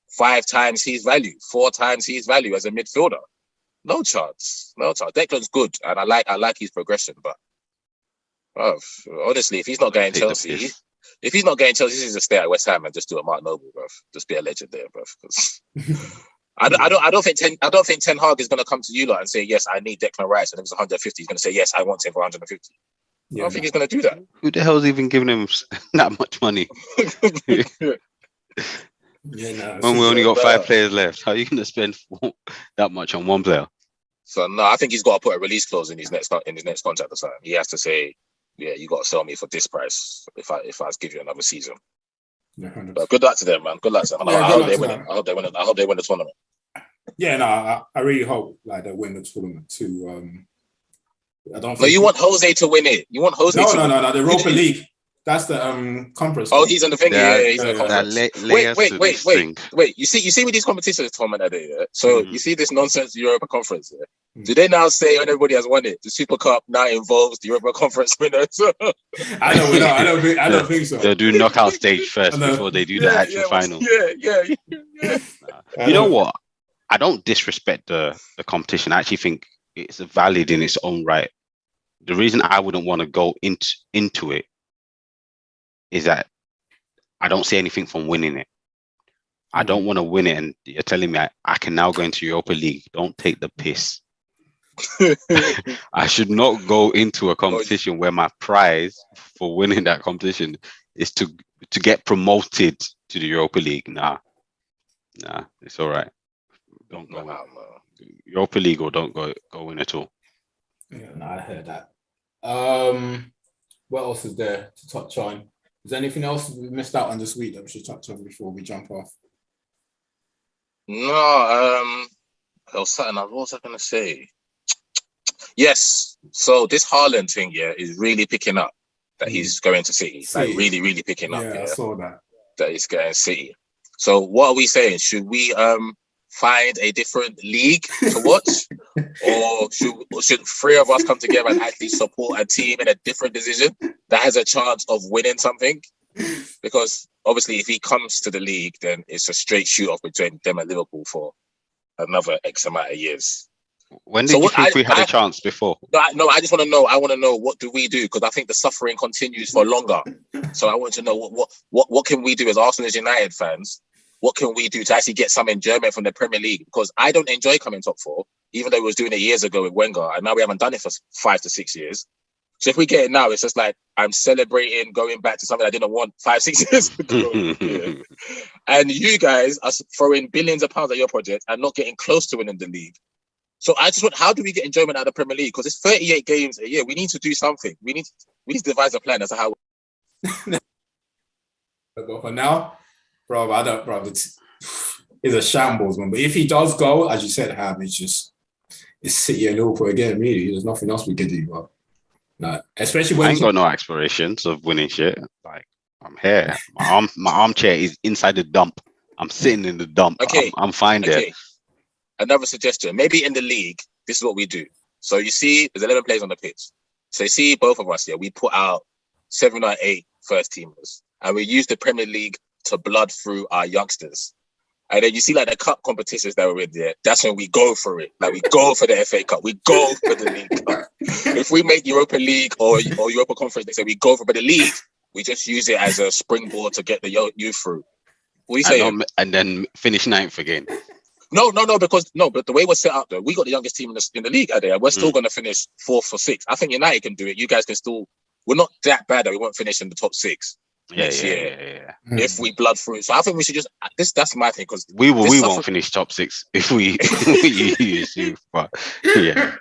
5 times his value, 4 times his value as a midfielder. No chance. Declan's good, and I like his progression. But honestly, if he's not going Chelsea, If he's not getting Chelsea, he's just stay at West Ham and just do a Mark Noble, bro. Just be a legend there, bro. I don't think Ten Hag is going to come to you lot and say, yes, I need Declan Rice, and if it's 150, he's going to say, yes, I want him for 150. I don't think he's going to do that. Who the hell's even giving him that much money? When we only got 5 players left, how are you going to spend that much on one player? So no, I think he's got to put a release clause in his next contract or something. He has to say, yeah, you got to sell me for this price if I give you another season. Yeah, but good luck to them, man. Good luck to them. I hope they win. I hope they win the tournament. Yeah, no, I really hope like they win the tournament too. I don't. No, you want Jose to win it. You want Jose. No. The Europa League. That's the conference. Oh, he's in the thing. Yeah, he's in the conference. Wait. You see with these competitions, Tom and Ade. Yeah? So you see this nonsense Europa Conference. Yeah? Do they now say when everybody has won it, the Super Cup now involves the Europa Conference winners? I don't think so. They'll do knockout stage first before they do the actual final. Yeah. You know what? I don't disrespect the competition. I actually think it's valid in its own right. The reason I wouldn't want to go into it is that I don't see anything from winning it. I don't want to win it, and you're telling me I can now go into Europa League. Don't take the piss. I should not go into a competition where my prize for winning that competition is to get promoted to the Europa League. Nah, it's all right. Don't go Europa League or don't go in at all. Yeah, no, I heard that. What else is there to touch on? Is there anything else we missed out on this week that we should touch on before we jump off? No, there was something. What was I going to say? Yes. So this Haaland thing, is really picking up that he's going to City. Like really, really picking up. Yeah, I saw that. That he's getting City. So what are we saying? Should we find a different league to watch, or should 3 of us come together and actually support a team in a different division that has a chance of winning something? Because obviously, if he comes to the league, then it's a straight shoot off between them and Liverpool for another X amount of years. When did you think we had a chance before? No, I just want to know. I want to know, what do we do? Because I think the suffering continues for longer. So I want to know what can we do as Arsenal as United fans. What can we do to actually get some enjoyment from the Premier League? Because I don't enjoy coming top 4, even though we was doing it years ago with Wenger, and now we haven't done it for 5 to 6 years. So if we get it now, it's just like I'm celebrating going back to something I didn't want 5-6 years ago. And you guys are throwing billions of pounds at your project and not getting close to winning the league. So I just want, how do we get enjoyment out of the Premier League? Because it's 38 games a year. We need to do something. We need to devise a plan as to how. But for now, it's a shambles, man. But if he does go, as you said, it's City and Liverpool again. Really, there's nothing else we can do. But no, especially when I ain't got no aspirations of winning shit. Like, I'm here. My armchair is inside the dump. I'm sitting in the dump. Okay, I'm fine there. Another suggestion. Maybe in the league, this is what we do. So you see, there's 11 players on the pitch. So you see, both of us here, we put out 7 or 8 first teamers, and we use the Premier League to blood through our youngsters. And then you see like the cup competitions that were in there, that's when we go for it. Like we go for the FA Cup, we go for the League Cup. If we make Europa League or Europa Conference, they say we go for the league, we just use it as a springboard to get the youth through. What are you saying? And then finish 9th again. No, but the way we're set up though, we got the youngest team in the league out there. We're still going to finish 4th or 6th. I think United can do it. You guys can still, we're not that bad that we won't finish in the top 6. Next year, if we blood through. So I think we should just that's my thing, because we won't finish top 6 if we use you. But yeah,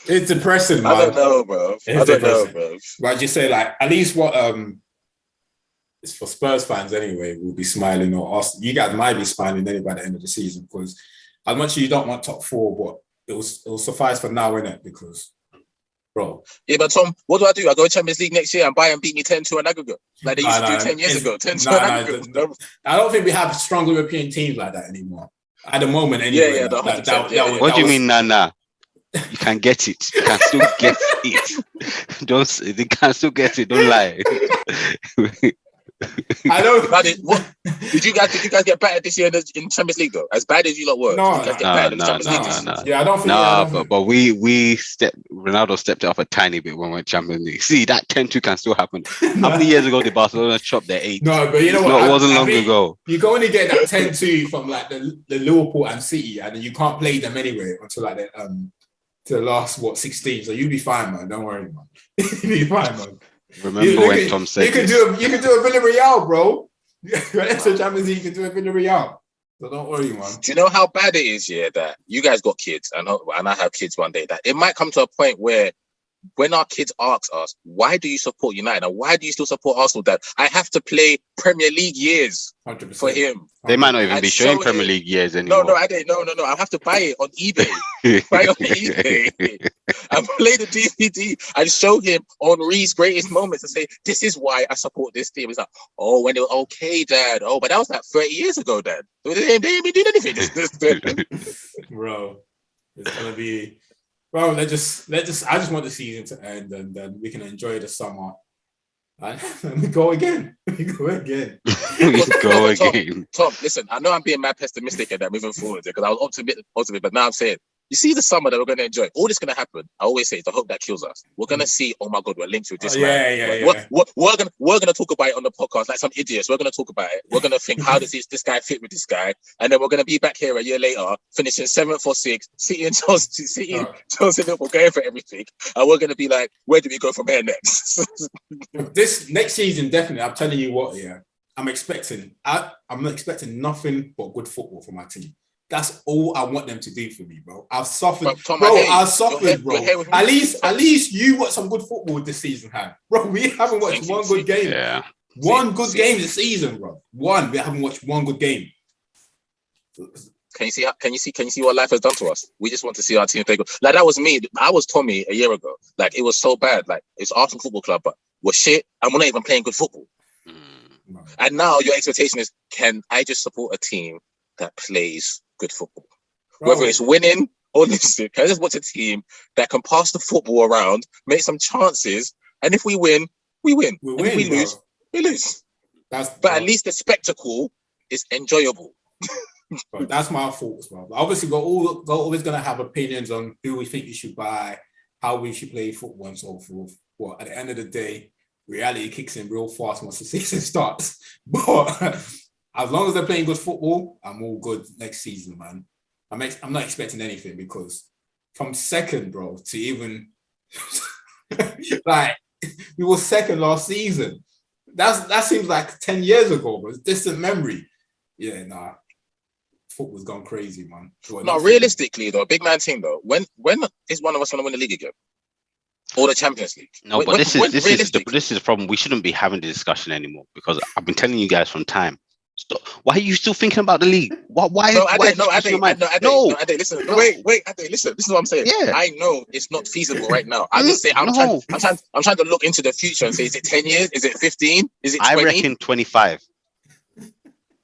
it's depressing, man. I don't know, bro. But I just say, like, at least what it's for Spurs fans anyway, we'll be smiling, or us. You guys might be smiling anyway by the end of the season, because as much as you don't want top 4, but it will suffice for now, innit? Because bro. Yeah, but Tom, what do? I go to Champions League next year and Bayern beat me 10-2 an aggregate, like they used to do 10 years ago. 10-2 an aggregate. I don't think we have strong European teams like that anymore. At the moment, anyway. What do you mean, nah? You can get it. You can still get it. They can still get it. Don't lie. I don't. Did you guys get battered this year in Champions League though? As bad as you lot were, No, did you guys get battered in the Champions League this no. Yeah, I don't think. But Ronaldo stepped it off a tiny bit when we went Champions League. See, that 10-2 can still happen. How many years ago did Barcelona chop their 8? No, but you know what? It wasn't long ago. You can only get that 10-2 from like the Liverpool and City, and then you can't play them anyway until like to the last 16. So you'll be fine, man. Don't worry, man. You'll be fine, man. Remember when Tom said you can do a Villarreal, bro. That's the Champions League. You can do a Villarreal. So don't worry, man. Do you know how bad it is, yeah, that you guys got kids and I have kids one day, that it might come to a point where when our kids ask us, why do you support United and why do you still support Arsenal, Dad? I have to play Premier League years 100%. for him. They might not even be showing Premier League years anymore. No, I didn't. No. I have to buy it on eBay. Buy it on eBay. And play the DVD and show him Henri's greatest moments and say, this is why I support this team. It's like, oh, when they were okay, Dad. Oh, but that was like 30 years ago, Dad. They ain't been doing anything. Bro, it's gonna be. Well, I just want the season to end and then we can enjoy the summer. And we go again. Tom, listen, I know I'm being mad pessimistic at that moving forward because I was optimistic, but now I'm saying, you see the summer that we're going to enjoy. All this going to happen. I always say it's the hope that kills us. We're going to see, oh my God, we're linked with this man. Yeah. We're going to talk about it on the podcast like some idiots. We're going to talk about it. We're going to think, how does this guy fit with this guy? And then we're going to be back here a year later, finishing 7th or 6th, City and Chelsea Liverpool going for everything. And we're going to be like, where do we go from here next? This next season, definitely, I'm telling you what, yeah, I'm not expecting nothing but good football from my team. That's all I want them to do for me, bro. I've suffered, Tom, bro. At least you watched some good football this season, bro. We haven't watched one good game. Yeah. One good game this season, bro. We haven't watched one good game. Can you see what life has done to us? We just want to see our team play good. Like that was me. I was Tommy a year ago. Like it was so bad. Like it's Arsenal Football Club, but we're shit and we're not even playing good football. And now your expectation is, can I just support a team that plays good football? Bro. Whether it's winning or losing, can I just watch a team that can pass the football around, make some chances, and if we win, we win. And if we lose, we lose. But at least the spectacle is enjoyable. But that's my thoughts, bro. Obviously, we're always going to have opinions on who we think we should buy, how we should play football, and so forth. Well, at the end of the day, reality kicks in real fast once the season starts. But as long as they're playing good football, I'm all good next season, man. I'm not expecting anything because from second, bro, to even like we were second last season. That seems like 10 years ago, but it's distant memory. Yeah, nah. Football's gone crazy, man. No, realistically though, big man team though. When is one of us going to win the league again? Or the Champions League? No, but this is the problem. We shouldn't be having the discussion anymore because I've been telling you guys from time. Stop. Why are you still thinking about the league? Why? Listen. Wait, Ade, listen. This is what I'm saying. Yeah. I know it's not feasible right now. I just say I'm trying to look into the future and say, is it 10 years? Is it 15? Is it 20? I reckon 25.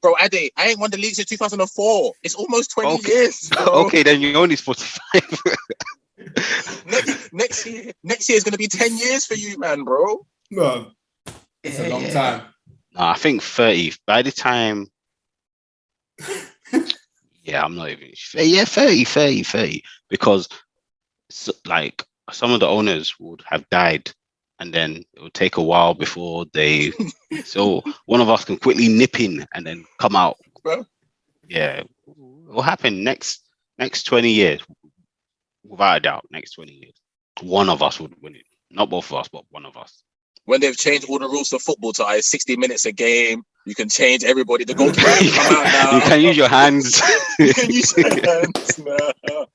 Bro, Ade, I ain't won the league since 2004. It's almost 20 years. Bro. Okay, then you're only 45. next year is gonna be 10 years for you, man, bro. No, it's a long time. No, I think 30. By the time, I'm not even. 30. Because like some of the owners would have died, and then it would take a while before they. So one of us can quickly nip in and then come out. Bro. Yeah, what happened next 20 years? Without a doubt, next 20 years, one of us would win it. Not both of us, but one of us. When they've changed all the rules of football to 60 minutes a game, you can change everybody. The goalkeeper can come out now. You can use your hands. You can use your hands now.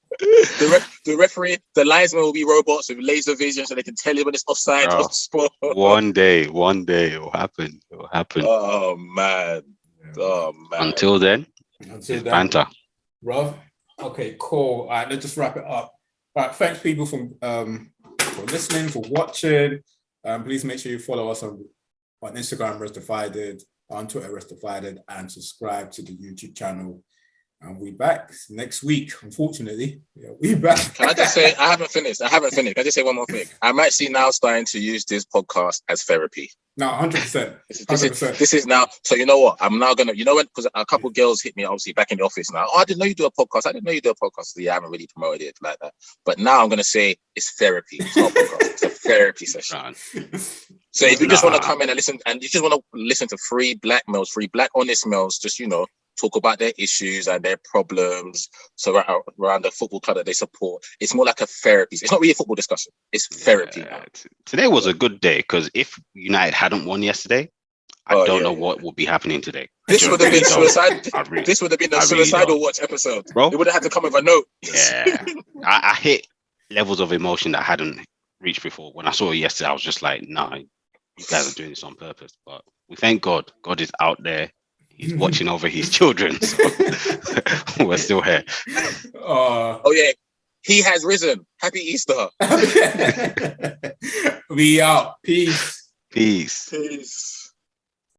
The referee, the linesman will be robots with laser vision so they can tell you when it's offside or sport. One day it will happen. It will happen. Oh, man. Until then, it's banter. Rob? Okay, cool. All right, let's just wrap it up. All right, thanks people for listening, for watching. Please make sure you follow us on Instagram, Restified, on Twitter, Restified, and subscribe to the YouTube channel. And we're back next week, unfortunately. Yeah, we're back. Can I just say, I haven't finished. Can I just say one more thing? I'm actually now starting to use this podcast as therapy. No, 100%. This is now. So you know what? I'm now gonna. You know when? Because a couple girls hit me obviously back in the office now. Oh, I didn't know you do a podcast. I didn't know you do a podcast. Yeah, I haven't really promoted it like that. But now I'm gonna say it's therapy. It's not a podcast. It's a therapy session. Right. So if you just want to come in and listen, and you just want to listen to three black males, three black honest males, just talk about their issues and their problems. So around the football club that they support, it's more like a therapy. It's not really a football discussion. It's therapy. Today was a good day because if United hadn't won yesterday, I don't know what would be happening today. This would have been suicide. This would have been a suicidal watch episode, bro. It would have had to come with a note. Yeah, I hit levels of emotion that I hadn't reached before. When I saw it yesterday, I was just like, nah, you guys are doing this on purpose. But we thank God. God is out there. He's watching over his children. So we're still here. Oh yeah, he has risen. Happy Easter. We out. Peace. Peace. Peace.